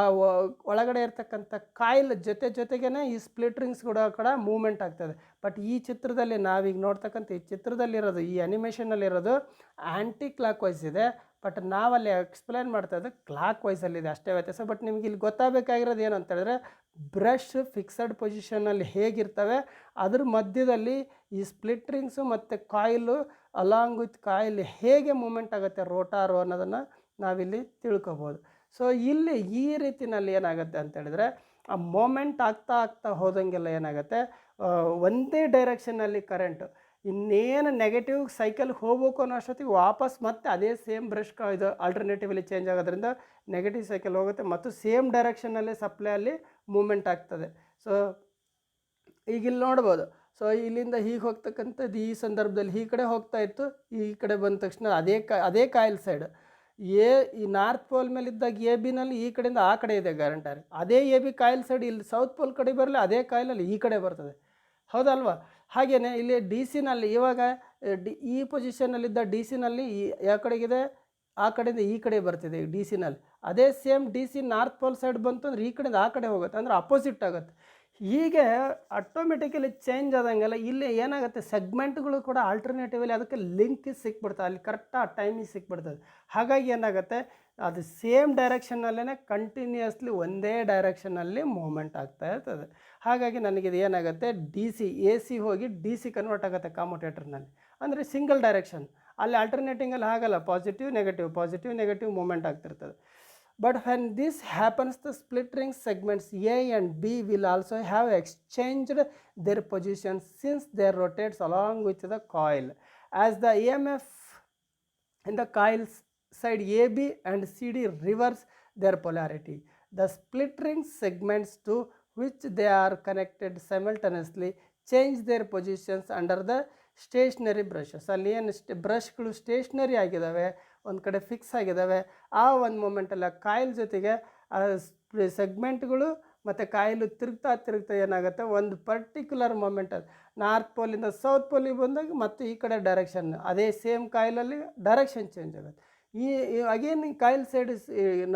ಒಳಗಡೆ ಇರ್ತಕ್ಕಂಥ ಕಾಯಿಲ್ ಜೊತೆಗೇ ಈ ಸ್ಪ್ಲಿಟ್ ರಿಂಗ್ಸ್ ಕೂಡ ಮೂವ್ಮೆಂಟ್ ಆಗ್ತದೆ. ಬಟ್ ಈ ಚಿತ್ರದಲ್ಲಿ ನಾವೀಗ ನೋಡ್ತಕ್ಕಂಥ ಈ ಚಿತ್ರದಲ್ಲಿರೋದು, ಈ ಅನಿಮೇಷನಲ್ಲಿರೋದು ಆ್ಯಂಟಿ ಕ್ಲಾಕ್ ವೈಸ್ ಇದೆ, ಬಟ್ ನಾವಲ್ಲಿ ಎಕ್ಸ್ಪ್ಲೇನ್ ಮಾಡ್ತಾ ಇದ್ದು ಕ್ಲಾಕ್ ವೈಸಲ್ಲಿದೆ, ಅಷ್ಟೇ ವ್ಯತ್ಯಾಸ. ಬಟ್ ನಿಮ್ಗೆ ಇಲ್ಲಿ ಗೊತ್ತಾಗಬೇಕಾಗಿರೋದು ಏನು ಅಂತ ಹೇಳಿದ್ರೆ, ಬ್ರಷ್ ಫಿಕ್ಸಡ್ ಪೊಸಿಷನಲ್ಲಿ ಹೇಗಿರ್ತವೆ, ಅದ್ರ ಮಧ್ಯದಲ್ಲಿ ಈ ಸ್ಪ್ಲಿಟ್ ರಿಂಗ್ಸು ಮತ್ತು ಕಾಯಿಲು ಅಲಾಂಗ್ ವಿತ್ ಕಾಯಿಲ್ ಹೇಗೆ ಮೂಮೆಂಟ್ ಆಗುತ್ತೆ ರೋಟಾರು ಅನ್ನೋದನ್ನು ನಾವಿಲ್ಲಿ ತಿಳ್ಕೊಬೋದು. ಸೊ ಇಲ್ಲಿ ಈ ರೀತಿಯಲ್ಲಿ ಏನಾಗುತ್ತೆ ಅಂತ ಹೇಳಿದ್ರೆ, ಆ ಮೂಮೆಂಟ್ ಆಗ್ತಾ ಹೋದಂಗೆಲ್ಲ ಏನಾಗುತ್ತೆ, ಒಂದೇ ಡೈರೆಕ್ಷನಲ್ಲಿ ಕರೆಂಟು ಇನ್ನೇನು ನೆಗೆಟಿವ್ ಸೈಕಲ್ ಹೋಗ್ಬೇಕು ಅನ್ನೋ ಅಷ್ಟೊತ್ತಿಗೆ ವಾಪಸ್ ಮತ್ತೆ ಅದೇ ಸೇಮ್ ಬ್ರಷ್ ಇದು ಆಲ್ಟರ್ನೇಟಿವಲ್ಲಿ ಚೇಂಜ್ ಆಗೋದ್ರಿಂದ ನೆಗೆಟಿವ್ ಸೈಕಲ್ ಹೋಗುತ್ತೆ ಮತ್ತು ಸೇಮ್ ಡೈರೆಕ್ಷನಲ್ಲೇ ಸಪ್ಲೈ ಅಲ್ಲಿ ಮೂಮೆಂಟ್ ಆಗ್ತದೆ. ಸೊ ಈಗ ಇಲ್ಲಿ ನೋಡ್ಬೋದು. ಸೊ ಇಲ್ಲಿಂದ ಹೀಗೆ ಹೋಗ್ತಕ್ಕಂಥದ್ದು ಈ ಸಂದರ್ಭದಲ್ಲಿ ಈ ಕಡೆ ಹೋಗ್ತಾ ಇತ್ತು, ಈ ಕಡೆ ಬಂದ ತಕ್ಷಣ ಅದೇ ಕಾಯಿಲ್ ಸೈಡ್ ಈ ನಾರ್ತ್ ಪೋಲ್ ಮೇಲೆ ಇದ್ದಾಗ ಎ ಬಿನಲ್ಲಿ ಈ ಕಡೆಯಿಂದ ಆ ಕಡೆ ಇದೆ ಗ್ಯಾರಂಟರ್. ಅದೇ ಎ ಬಿ ಕಾಯಿಲ್ ಸೈಡ್ ಇಲ್ಲಿ ಸೌತ್ ಪೋಲ್ ಕಡೆ ಬರಲಿ, ಅದೇ ಕಾಯಿಲಲ್ಲಿ ಈ ಕಡೆ ಬರ್ತದೆ, ಹೌದಲ್ವಾ? ಹಾಗೆಯೇ ಇಲ್ಲಿ ಡಿ ಸಿನಲ್ಲಿ ಇವಾಗ ಈ ಪೊಸಿಷನ್ನಲ್ಲಿದ್ದ ಡಿ ಸಿನಲ್ಲಿ ಯಾವ ಕಡೆಗಿದೆ, ಆ ಕಡೆಯಿಂದ ಈ ಕಡೆ ಬರ್ತಿದೆ ಡಿ ಸಿನಲ್ಲಿ. ಅದೇ same D C north pole side ಬಂತು ಅಂದರೆ ಈ ಕಡೆಯಿಂದ ಆ ಕಡೆ ಹೋಗುತ್ತೆ, ಅಂದರೆ ಅಪೋಸಿಟ್ ಆಗುತ್ತೆ. ಹೀಗೆ ಆಟೋಮೆಟಿಕಲಿ ಚೇಂಜ್ ಆದಂಗೆಲ್ಲ ಇಲ್ಲಿ ಏನಾಗುತ್ತೆ, ಸೆಗ್ಮೆಂಟ್ಗಳು ಕೂಡ ಆಲ್ಟರ್ನೇಟಿವಲ್ಲಿ ಅದಕ್ಕೆ ಲಿಂಕ್ ಸಿಕ್ಬಿಡ್ತದೆ, ಅಲ್ಲಿ ಕರೆಕ್ಟಾಗಿ ಟೈಮಿಗೆ ಸಿಕ್ಬಿಡ್ತದೆ. ಹಾಗಾಗಿ ಏನಾಗುತ್ತೆ, ಅದು ಸೇಮ್ ಡೈರೆಕ್ಷನ್ನಲ್ಲೇ ಕಂಟಿನ್ಯೂಸ್ಲಿ ಒಂದೇ ಡೈರೆಕ್ಷನಲ್ಲಿ ಮೂವ್ಮೆಂಟ್ ಆಗ್ತಾ ಇರ್ತದೆ. ಹಾಗಾಗಿ ನನಗಿದು ಏನಾಗುತ್ತೆ, ಡಿ ಸಿ ಎ ಸಿ ಹೋಗಿ ಡಿ ಸಿ ಕನ್ವರ್ಟ್ ಆಗುತ್ತೆ ಕಾಮುಟೇಟರ್ನಲ್ಲಿ, ಅಂದರೆ ಸಿಂಗಲ್ ಡೈರೆಕ್ಷನ್. ಅಲ್ಲಿ ಆಲ್ಟರ್ನೇಟಿಂಗಲ್ಲಿ ಹಾಗಲ್ಲ, ಪಾಸಿಟಿವ್ ನೆಗೆಟಿವ್ ಮೂವ್ಮೆಂಟ್ ಆಗ್ತಿರ್ತದೆ. But when this happens, the split ring segments A and B will also have exchanged their positions since they rotates along with the coil. As the EMF in the coils side AB and CD reverse their polarity, the split ring segments to which they are connected simultaneously change their positions under the stationary brushes. ಅಲ್ಲಿ ಏನು ಬ್ರಷ್ಗಳು stationery ಆಗಿದ್ದಾವೆ, ಒಂದು ಕಡೆ fix ಆಗಿದ್ದಾವೆ. ಆ ಒಂದು ಮೂಮೆಂಟಲ್ಲಿ ಆ ಕಾಯಿಲ್ ಜೊತೆಗೆ ಆ ಸೆಗ್ಮೆಂಟ್ಗಳು ಮತ್ತು ಕಾಯಿಲು ತಿರುಗ್ತಾ ಏನಾಗುತ್ತೆ, ಒಂದು ಪರ್ಟಿಕ್ಯುಲರ್ ಮೂಮೆಂಟಲ್ಲಿ ನಾರ್ತ್ ಪೋಲಿಂದ ಸೌತ್ ಪೋಲಿಗೆ ಬಂದಾಗ ಮತ್ತು ಈ ಕಡೆ ಡೈರೆಕ್ಷನ್ ಅದೇ ಸೇಮ್ ಕಾಯಿಲಲ್ಲಿ ಡೈರೆಕ್ಷನ್ ಚೇಂಜ್ ಆಗುತ್ತೆ. Again coil side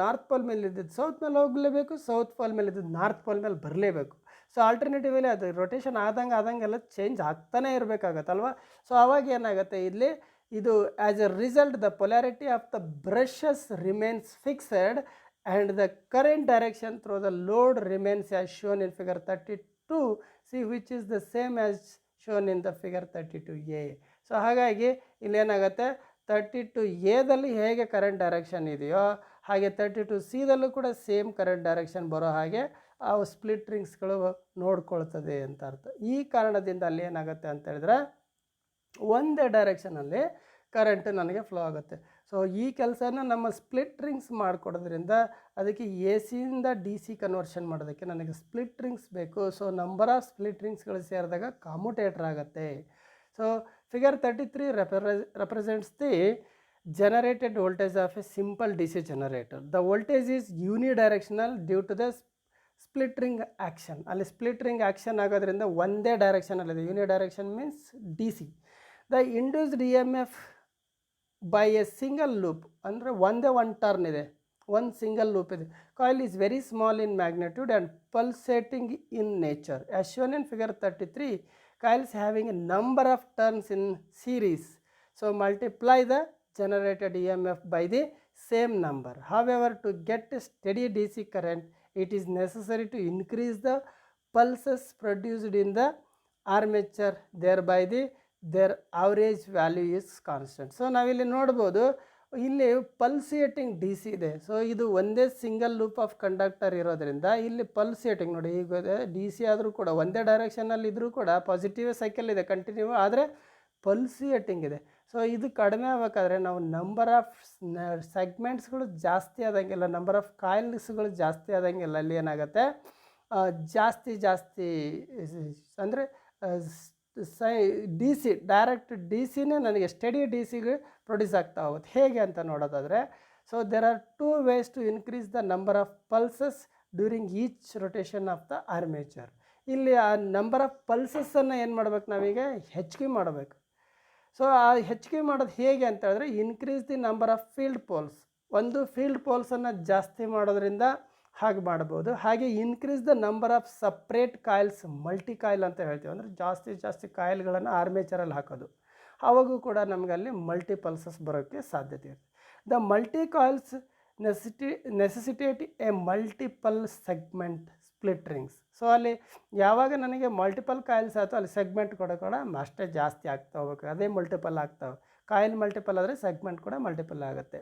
north pole ಮೇಲೆ ಇದ್ದಿದ್ದು ಸೌತ್ ಮೇಲೆ ಹೋಗಲೇಬೇಕು, ಸೌತ್ ಪೋಲ್ ಮೇಲೆ ಇದ್ದಿದ್ದು ನಾರ್ತ್ ಪೋಲ್ ಮೇಲೆ ಬರಲೇಬೇಕು. ಸೊ ಆಲ್ಟರ್ನೇಟಿವಲ್ಲಿ ಅದು ರೊಟೇಷನ್ ಆದಂಗೆಲ್ಲ ಚೇಂಜ್ ಆಗ್ತಾನೆ ಇರಬೇಕಾಗತ್ತಲ್ವ. ಸೊ ಅವಾಗ ಏನಾಗುತ್ತೆ, ಇಲ್ಲಿ ಇದು as a result the polarity of the brushes remains fixed and the current direction through the load remains as shown in figure 32 C which is the same as shown in the figure 32A. ಸೊ ಹಾಗಾಗಿ ಇಲ್ಲೇನಾಗುತ್ತೆ 32Aದಲ್ಲಿ ಹೇಗೆ current direction ಇದೆಯೋ ಹಾಗೆ 32Cದಲ್ಲೂ ಕೂಡ same current direction ಬರೋ ಹಾಗೆ ಆ ಸ್ಪ್ಲಿಟ್ ರಿಂಗ್ಸ್ಗಳು ನೋಡ್ಕೊಳ್ತದೆ ಅಂತ ಅರ್ಥ. ಈ ಕಾರಣದಿಂದ ಅಲ್ಲಿ ಏನಾಗುತ್ತೆ ಅಂತ ಹೇಳಿದ್ರೆ ಒಂದೇ ಡೈರೆಕ್ಷನಲ್ಲಿ ಕರೆಂಟ್ ನನಗೆ ಫ್ಲೋ ಆಗುತ್ತೆ. ಸೊ ಈ ಕೆಲಸನ ನಮ್ಮ ಸ್ಪ್ಲಿಟ್ ರಿಂಗ್ಸ್ ಮಾಡಿಕೊಡೋದ್ರಿಂದ ಅದಕ್ಕೆ ಎ ಸಿಯಿಂದ ಡಿ ಸಿ ಕನ್ವರ್ಷನ್ ಮಾಡೋದಕ್ಕೆ ನನಗೆ ಸ್ಪ್ಲಿಟ್ ರಿಂಗ್ಸ್ ಬೇಕು. ಸೊ ನಂಬರ್ ಆಫ್ ಸ್ಪ್ಲಿಟ್ ರಿಂಗ್ಸ್ಗಳು ಸೇರಿದಾಗ ಕಾಮುಟೇಟರ್ ಆಗುತ್ತೆ. So figure 33 represents the generated voltage of a simple DC generator. The voltage is unidirectional due to the split ring action. ಅಲ್ಲಿ split ring action ಆಗೋದ್ರಿಂದ ಒಂದೇ ಡೈರೆಕ್ಷನಲ್ಲಿದೆ. Unidirection means D C. The induced E M F by a single loop ಅಂದರೆ ಒಂದೇ one turn ಇದೆ, ಒಂದು single loop ಇದೆ. Coil is very small in magnitude and pulsating in nature. As shown in figure 33, coils having a number of turns in series. So multiply the generated EMF by the same number. However, to get a steady DC current, it is necessary to increase the pulses produced in the armature, thereby their average value is constant. So ನಾವಿಲ್ಲಿ ನೋಡ್ಬೋದು ಇಲ್ಲಿ ಪಲ್ಸಿಯೇಟಿಂಗ್ D C ಇದೆ. So ಇದು ಒಂದೇ single loop of conductor ಇರೋದ್ರಿಂದ ಇಲ್ಲಿ ಪಲ್ಸಿಯೇಟಿಂಗ್ ನೋಡಿ, ಈಗ ಡಿ ಸಿ ಆದರೂ ಕೂಡ ಒಂದೇ ಡೈರೆಕ್ಷನಲ್ಲಿ ಇದ್ದರೂ ಕೂಡ ಪಾಸಿಟಿವ್ ಸೈಕಲ್ ಇದೆ ಕಂಟಿನ್ಯೂ, ಆದರೆ ಪಲ್ಸಿಯೇಟಿಂಗ್ ಇದೆ. ಸೊ ಇದು ಕಡಿಮೆ ಆಗಬೇಕಾದ್ರೆ ನಾವು ನಂಬರ್ ಆಫ್ ಸೆಗ್ಮೆಂಟ್ಸ್ಗಳು ಜಾಸ್ತಿ ಆದಂಗೆಲ್ಲ, ನಂಬರ್ ಆಫ್ ಕಾಯಿಲ್ಸ್ಗಳು ಜಾಸ್ತಿ ಆದಂಗೆಲ್ಲ ಅಲ್ಲಿ ಏನಾಗುತ್ತೆ ಜಾಸ್ತಿ ಅಂದರೆ ಡಿ ಸಿ ಡೈರೆಕ್ಟ್ ಡಿ ಸಿನೇ ನನಗೆ ಸ್ಟಡಿ ಡಿ ಸಿಗೆ ಪ್ರೊಡ್ಯೂಸ್ ಆಗ್ತಾ ಹೋಗುತ್ತೆ. ಹೇಗೆ ಅಂತ ನೋಡೋದಾದರೆ, so there are 2 ways to increase the number of pulses during each rotation of the armature. ಇಲ್ಲಿ ಆ ನಂಬರ್ ಆಫ್ ಪಲ್ಸಸ್ಸನ್ನು ಏನು ಮಾಡ್ಬೇಕು, ನಾವೀಗ ಹೆಚ್ಚಿಗೆ ಮಾಡಬೇಕು. ಸೊ ಆ ಹೆಚ್ಚಿಗೆ ಮಾಡೋದು ಹೇಗೆ ಅಂತ ಹೇಳಿದ್ರೆ, increase the number of field poles. ಒಂದು ಫೀಲ್ಡ್ ಪೋಲ್ಸನ್ನು ಜಾಸ್ತಿ ಮಾಡೋದ್ರಿಂದ ಹಾಗೆ ಮಾಡ್ಬೋದು. ಹಾಗೆ increase the number of separate coils, multi coil ಅಂತ ಹೇಳ್ತೀವಿ, ಅಂದರೆ ಜಾಸ್ತಿ ಕಾಯಿಲ್ಗಳನ್ನು ಆರ್ಮೇಚರಲ್ಲಿ ಹಾಕೋದು. ಆವಾಗೂ ಕೂಡ ನಮಗಲ್ಲಿ ಮಲ್ಟಿ ಪಲ್ಸಸ್ ಬರೋಕ್ಕೆ ಸಾಧ್ಯತೆ ಇರುತ್ತೆ. The multi coils necessitate a multiple segment split rings. So ಅಲ್ಲಿ ಯಾವಾಗ ನನಗೆ ಮಲ್ಟಿಪಲ್ ಕಾಯಿಲ್ಸ್ ಆಯಿತು ಅಲ್ಲಿ ಸೆಗ್ಮೆಂಟ್ ಕೂಡ ಅಷ್ಟೇ ಜಾಸ್ತಿ ಆಗ್ತಾ ಹೋಗ್ಬೇಕು, ಅದೇ ಮಲ್ಟಿಪಲ್ ಆಗ್ತಾವೆ. ಕಾಯಿಲ್ ಮಲ್ಟಿಪಲ್ ಆದರೆ ಸೆಗ್ಮೆಂಟ್ ಕೂಡ ಮಲ್ಟಿಪಲ್ ಆಗುತ್ತೆ.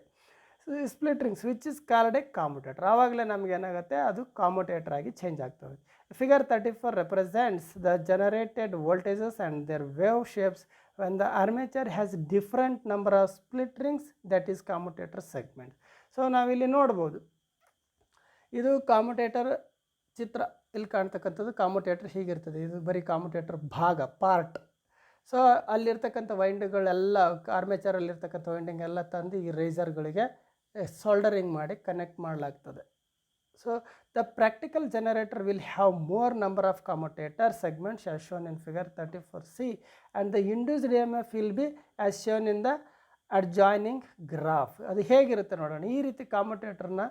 Split rings which is called A ಕಾಮುಟೇಟರ್. ಆವಾಗಲೇ ನಮ್ಗೆ ಏನಾಗುತ್ತೆ, ಅದು ಕಾಮುಟೇಟರ್ ಆಗಿ ಚೇಂಜ್ ಆಗ್ತವೆ. Figure 34 represents the generated voltages and their wave shapes when the armature has different number of split rings, that is commutator segment. So ನಾವಿಲ್ಲಿ ನೋಡ್ಬೋದು, ಇದು ಕಾಮುಟೇಟರ್ ಚಿತ್ರ ಇಲ್ಲಿ ಕಾಣ್ತಕ್ಕಂಥದ್ದು. ಕಾಮುಟೇಟರ್ ಹೀಗಿರ್ತದೆ, ಇದು ಬರೀ ಕಾಮುಟೇಟರ್ ಭಾಗ ಪಾರ್ಟ್. ಸೊ ಅಲ್ಲಿರ್ತಕ್ಕಂಥ ವೈಂಡಿಂಗ್ಗಳೆಲ್ಲ ಆರ್ಮೇಚರಲ್ಲಿರ್ತಕ್ಕಂಥ ವೈಂಡಿಂಗ್ ಎಲ್ಲ ತಂದು ಈ ರೇಸರ್ಗಳಿಗೆ ಸೋಲ್ಡರಿಂಗ್ ಮಾಡಿ ಕನೆಕ್ಟ್ ಮಾಡಲಾಗ್ತದೆ. So the practical generator will have more number of ಕಾಮುಟೇಟರ್ segments as shown in figure 34C and the induced EMF will be as shown in the adjoining graph. ಅದು ಹೇಗಿರುತ್ತೆ ನೋಡೋಣ. ಈ ರೀತಿ ಕಾಮುಟೇಟರ್ನ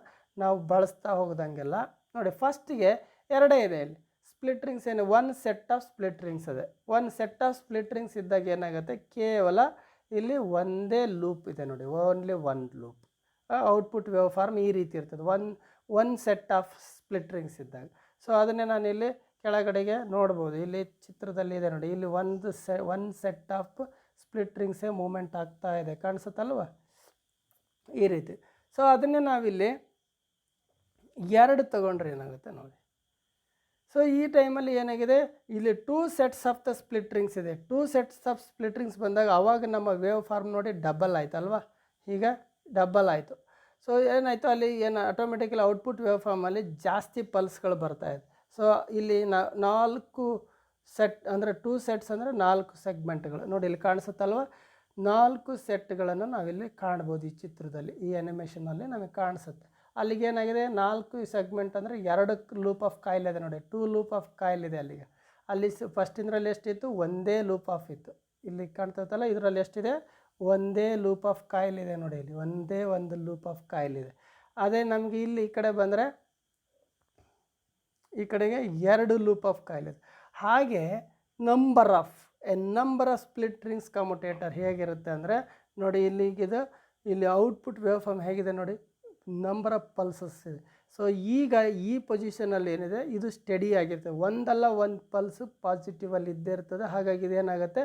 ನಾವು ಬಳಸ್ತಾ ಹೋಗೋದಂಗೆಲ್ಲ ನೋಡಿ, ಫಸ್ಟಿಗೆ ಎರಡೇ ಇದೆ ಇಲ್ಲಿ ಸ್ಪ್ಲಿಟ್ ರಿಂಗ್ಸ್. ಏನು, one set of split rings ಇದೆ. One set of split rings ಇದ್ದಾಗ ಏನಾಗುತ್ತೆ, ಕೇವಲ ಇಲ್ಲಿ ಒಂದೇ ಲೂಪ್ ಇದೆ ನೋಡಿ, only one loop. Output wave form ಈ ರೀತಿ ಇರ್ತದೆ one set of split rings ಇದ್ದಾಗ. ಸೊ ಅದನ್ನೇ ನಾನು ಇಲ್ಲಿ ಕೆಳಗಡೆಗೆ ನೋಡ್ಬೋದು, ಇಲ್ಲಿ ಚಿತ್ರದಲ್ಲಿ ಇದೆ ನೋಡಿ, ಇಲ್ಲಿ ಒನ್ ಸೆಟ್ ಆಫ್ ಸ್ಪ್ಲಿಟ್ ರಿಂಗ್ಸೇ ಮೂಮೆಂಟ್ ಆಗ್ತಾ ಇದೆ, ಕಾಣಿಸುತ್ತಲ್ವ ಈ ರೀತಿ. ಸೊ ಅದನ್ನೇ ನಾವಿಲ್ಲಿ ಎರಡು ತಗೊಂಡ್ರೆ ಏನಾಗುತ್ತೆ ನೋಡಿ. ಸೊ ಈ ಟೈಮಲ್ಲಿ ಏನಾಗಿದೆ, ಇಲ್ಲಿ 2 sets of the split rings ಇದೆ. 2 ಸೆಟ್ಸ್ ಆಫ್ ಸ್ಪ್ಲಿಟ್ ರಿಂಗ್ಸ್ ಬಂದಾಗ ಆವಾಗ ನಮ್ಮ ವೇವ್ ಫಾರ್ಮ್ ನೋಡಿ ಡಬಲ್ ಆಯ್ತಲ್ವ, ಈಗ ಡಬಲ್ ಆಯಿತು. ಸೊ ಏನಾಯಿತು, ಅಲ್ಲಿ ಏನು ಆಟೋಮೆಟಿಕಲಿ ಔಟ್ಪುಟ್ ವೇವ್ ಫಾರ್ಮಲ್ಲಿ ಜಾಸ್ತಿ ಪಲ್ಸ್ಗಳು ಬರ್ತಾಯಿದೆ. ಸೊ ಇಲ್ಲಿ 4 ಸೆಟ್ ಅಂದರೆ 2 ಸೆಟ್ಸ್ ಅಂದರೆ 4 ಸೆಗ್ಮೆಂಟ್ಗಳು ನೋಡಿ, ಇಲ್ಲಿ ಕಾಣಿಸುತ್ತಲ್ವ. 4 ಸೆಟ್ಗಳನ್ನು ನಾವಿಲ್ಲಿ ಕಾಣ್ಬೋದು ಈ ಚಿತ್ರದಲ್ಲಿ, ಈ ಅನಿಮೇಷನಲ್ಲಿ ನಮಗೆ ಕಾಣಿಸುತ್ತೆ. ಅಲ್ಲಿಗೆ ಏನಾಗಿದೆ, 4 ಸೆಗ್ಮೆಂಟ್ ಅಂದರೆ 2 ಲೂಪ್ ಆಫ್ ಕಾಯಿಲ್ ಇದೆ ನೋಡಿ, 2 ಲೂಪ್ ಆಫ್ ಕಾಯಿಲ್ ಇದೆ ಅಲ್ಲಿಗೆ. ಅಲ್ಲಿ ಫಸ್ಟಿಂದ್ರಲ್ಲಿ ಎಷ್ಟಿತ್ತು, ಒಂದೇ ಲೂಪ್ ಆಫ್ ಇತ್ತು. ಇಲ್ಲಿ ಕಾಣ್ತೈತಲ್ಲ, ಇದರಲ್ಲಿ ಎಷ್ಟಿದೆ, ಒಂದೇ ಲೂಪ್ ಆಫ್ ಕಾಯಿಲ್ ಇದೆ ನೋಡಿ, ಇಲ್ಲಿ ಒಂದೇ ಒಂದು ಲೂಪ್ ಆಫ್ ಕಾಯಿಲ್ ಇದೆ. ಅದೇ ನಮಗೆ ಇಲ್ಲಿ ಈ ಕಡೆ ಬಂದರೆ ಈ ಕಡೆಗೆ 2 ಲೂಪ್ ಆಫ್ ಕಾಯಿಲ್ ಇದೆ. ಹಾಗೆ number of split rings commutator ಹೇಗಿರುತ್ತೆ ಅಂದರೆ, ನೋಡಿ ಇಲ್ಲಿಗಿದೆ, ಇಲ್ಲಿ ಔಟ್ಪುಟ್ ವೇವ್ ಫಾರ್ಮ್ ಹೇಗಿದೆ ನೋಡಿ, ನಂಬರ್ ಆಫ್ ಪಲ್ಸಸ್ ಇದೆ. ಸೊ ಈಗ ಈ ಪೊಸಿಷನಲ್ಲಿ ಏನಿದೆ ಇದು ಸ್ಟಡಿ ಆಗಿರ್ತದೆ, ಒಂದಲ್ಲ ಒಂದು ಪಲ್ಸು ಪಾಸಿಟಿವಲ್ಲಿ ಇದ್ದೇ ಇರ್ತದೆ. ಹಾಗಾಗಿ ಇದೇನಾಗುತ್ತೆ,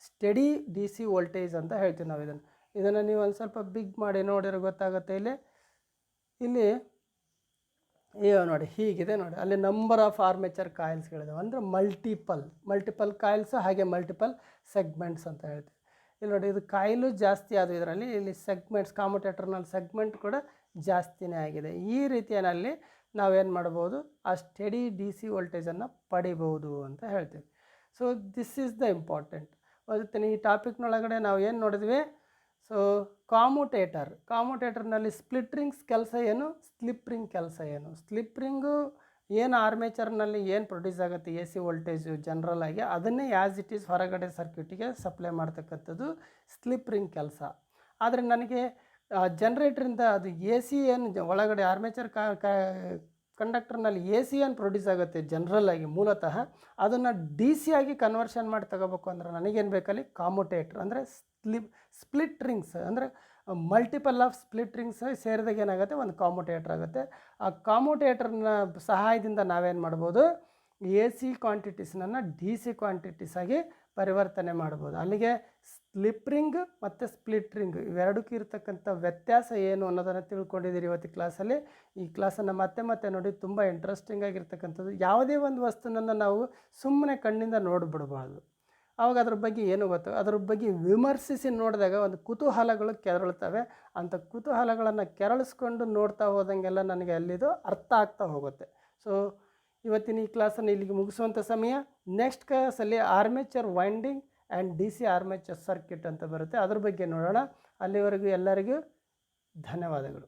ಸ್ಟಡಿ ಡಿ ಸಿ ವೋಲ್ಟೇಜ್ ಅಂತ ಹೇಳ್ತೀವಿ ನಾವು. ಇದನ್ನು ನೀವು ಒಂದು ಸ್ವಲ್ಪ ಬಿಗ್ ಮಾಡಿ ನೋಡಿದ್ರೆ ಗೊತ್ತಾಗುತ್ತೆ. ಇಲ್ಲಿ ನೋಡಿ ಹೀಗಿದೆ ನೋಡಿ, ಅಲ್ಲಿ ನಂಬರ್ ಆಫ್ ಆರ್ಮೇಚರ್ ಕಾಯಿಲ್ಸ್ಗಳಿದಾವೆ, ಅಂದರೆ ಮಲ್ಟಿಪಲ್ ಕಾಯಿಲ್ಸ್, ಹಾಗೆ ಮಲ್ಟಿಪಲ್ ಸೆಗ್ಮೆಂಟ್ಸ್ ಅಂತ ಹೇಳ್ತೀವಿ. ಇಲ್ಲಿ ನೋಡಿ ಇದು ಕಾಯಿಲು ಜಾಸ್ತಿ ಆದವು ಇದರಲ್ಲಿ, ಇಲ್ಲಿ ಸೆಗ್ಮೆಂಟ್ಸ್ ಕಾಮುಟೇಟರ್ನಲ್ಲಿ ಸೆಗ್ಮೆಂಟ್ ಕೂಡ ಜಾಸ್ತಿನೇ ಆಗಿದೆ. ಈ ರೀತಿಯಲ್ಲಿ ನಾವೇನು ಮಾಡ್ಬೋದು, ಆ ಸ್ಟಡಿ ಡಿ ಸಿ ವೋಲ್ಟೇಜನ್ನು ಪಡಿಬೋದು ಅಂತ ಹೇಳ್ತೀವಿ. So this is the important. ಮತ್ತು ಈ ಟಾಪಿಕ್ನೊಳಗಡೆ ನಾವು ಏನು ನೋಡಿದ್ವಿ, ಸೊ ಕಾಮುಟೇಟರ್ನಲ್ಲಿ ಸ್ಪ್ಲಿಟ್ ರಿಂಗ್ಸ್ ಕೆಲಸ ಏನು, ಸ್ಲಿಪ್ ರಿಂಗ್ ಕೆಲಸ ಏನು. ಸ್ಲಿಪ್ ರಿಂಗು ಏನು ಆರ್ಮೇಚರ್ನಲ್ಲಿ ಏನು ಪ್ರೊಡ್ಯೂಸ್ ಆಗುತ್ತೆ ಎ ಸಿ ವೋಲ್ಟೇಜು ಜನರಲ್ ಆಗಿ, ಅದನ್ನೇ ಆ್ಯಸ್ ಇಟ್ ಈಸ್ ಹೊರಗಡೆ ಸರ್ಕ್ಯೂಟಿಗೆ ಸಪ್ಲೈ ಮಾಡ್ತಕ್ಕಂಥದ್ದು ಸ್ಲಿಪ್ ರಿಂಗ್ ಕೆಲಸ. ಆದರೆ ನನಗೆ ಜನ್ರೇಟ್ರಿಂದ ಅದು ಎ ಸಿ ಏನು ಒಳಗಡೆ ಆರ್ಮೇಚರ್ ಕಂಡಕ್ಟರ್ನಲ್ಲಿ ಎ ಸಿ ಏನು ಪ್ರೊಡ್ಯೂಸ್ ಆಗುತ್ತೆ ಜನರಲ್ ಆಗಿ ಮೂಲತಃ, ಅದನ್ನು ಡಿ ಸಿ ಆಗಿ ಕನ್ವರ್ಷನ್ ಮಾಡಿ ತಗೋಬೇಕು ಅಂದ್ರೆ ನನಗೇನು ಬೇಕಲ್ಲಿ, ಕಾಮುಟೇಟ್ರ್ ಅಂದರೆ ಸ್ಪ್ಲಿಟ್ ರಿಂಗ್ಸ್, ಅಂದರೆ ಮಲ್ಟಿಪಲ್ ಆಫ್ ಸ್ಪ್ಲಿಟ್ ರಿಂಗ್ಸ್ ಸೇರಿದಾಗ ಏನಾಗುತ್ತೆ, ಒಂದು ಕಾಮುಟೇಟ್ರ್ ಆಗುತ್ತೆ. ಆ ಕಾಮುಟೇಟ್ರನ್ನ ಸಹಾಯದಿಂದ ನಾವೇನು ಮಾಡ್ಬೋದು, ಎ ಸಿ ಕ್ವಾಂಟಿಟೀಸ್ನನ್ನು ಡಿ ಸಿ ಕ್ವಾಂಟಿಟೀಸ್ ಆಗಿ ಪರಿವರ್ತನೆ ಮಾಡ್ಬೋದು. ಅಲ್ಲಿಗೆ ಸ್ಲಿಪ್ ರಿಂಗ್ ಮತ್ತು ಸ್ಪ್ಲಿಟ್ ರಿಂಗ್ ಇವೆರಡಕ್ಕೂ ಇರತಕ್ಕಂಥ ವ್ಯತ್ಯಾಸ ಏನು ಅನ್ನೋದನ್ನು ತಿಳ್ಕೊಂಡಿದ್ದೀರಿ ಇವತ್ತು ಕ್ಲಾಸಲ್ಲಿ. ಈ ಕ್ಲಾಸನ್ನು ಮತ್ತೆ ನೋಡಿ, ತುಂಬ ಇಂಟ್ರೆಸ್ಟಿಂಗ್ ಆಗಿರ್ತಕ್ಕಂಥದ್ದು. ಯಾವುದೇ ಒಂದು ವಸ್ತುನನ್ನು ನಾವು ಸುಮ್ಮನೆ ಕಣ್ಣಿಂದ ನೋಡಿಬಿಡ್ಬಾರ್ದು. ಆವಾಗ ಅದ್ರ ಬಗ್ಗೆ ಏನು ಗೊತ್ತು, ಅದ್ರ ಬಗ್ಗೆ ವಿಮರ್ಶಿಸಿ ನೋಡಿದಾಗ ಒಂದು ಕುತೂಹಲಗಳು ಕೆರಳುತ್ತವೆ. ಅಂಥ ಕುತೂಹಲಗಳನ್ನು ಕೆರಳಿಸ್ಕೊಂಡು ನೋಡ್ತಾ ಹೋದಂಗೆಲ್ಲ ನನಗೆ ಅಲ್ಲಿದು ಅರ್ಥ ಆಗ್ತಾ ಹೋಗುತ್ತೆ. ಸೊ ಇವತ್ತಿನ ಈ ಕ್ಲಾಸನ್ನು ಇಲ್ಲಿಗೆ ಮುಗಿಸುವಂಥ ಸಮಯ. ನೆಕ್ಸ್ಟ್ ಕ್ಲಾಸಲ್ಲಿ armature winding and D C armature circuit ಅಂತ ಬರುತ್ತೆ, ಅದ್ರ ಬಗ್ಗೆ ನೋಡೋಣ. ಅಲ್ಲಿವರೆಗೂ ಎಲ್ಲರಿಗೂ ಧನ್ಯವಾದಗಳು.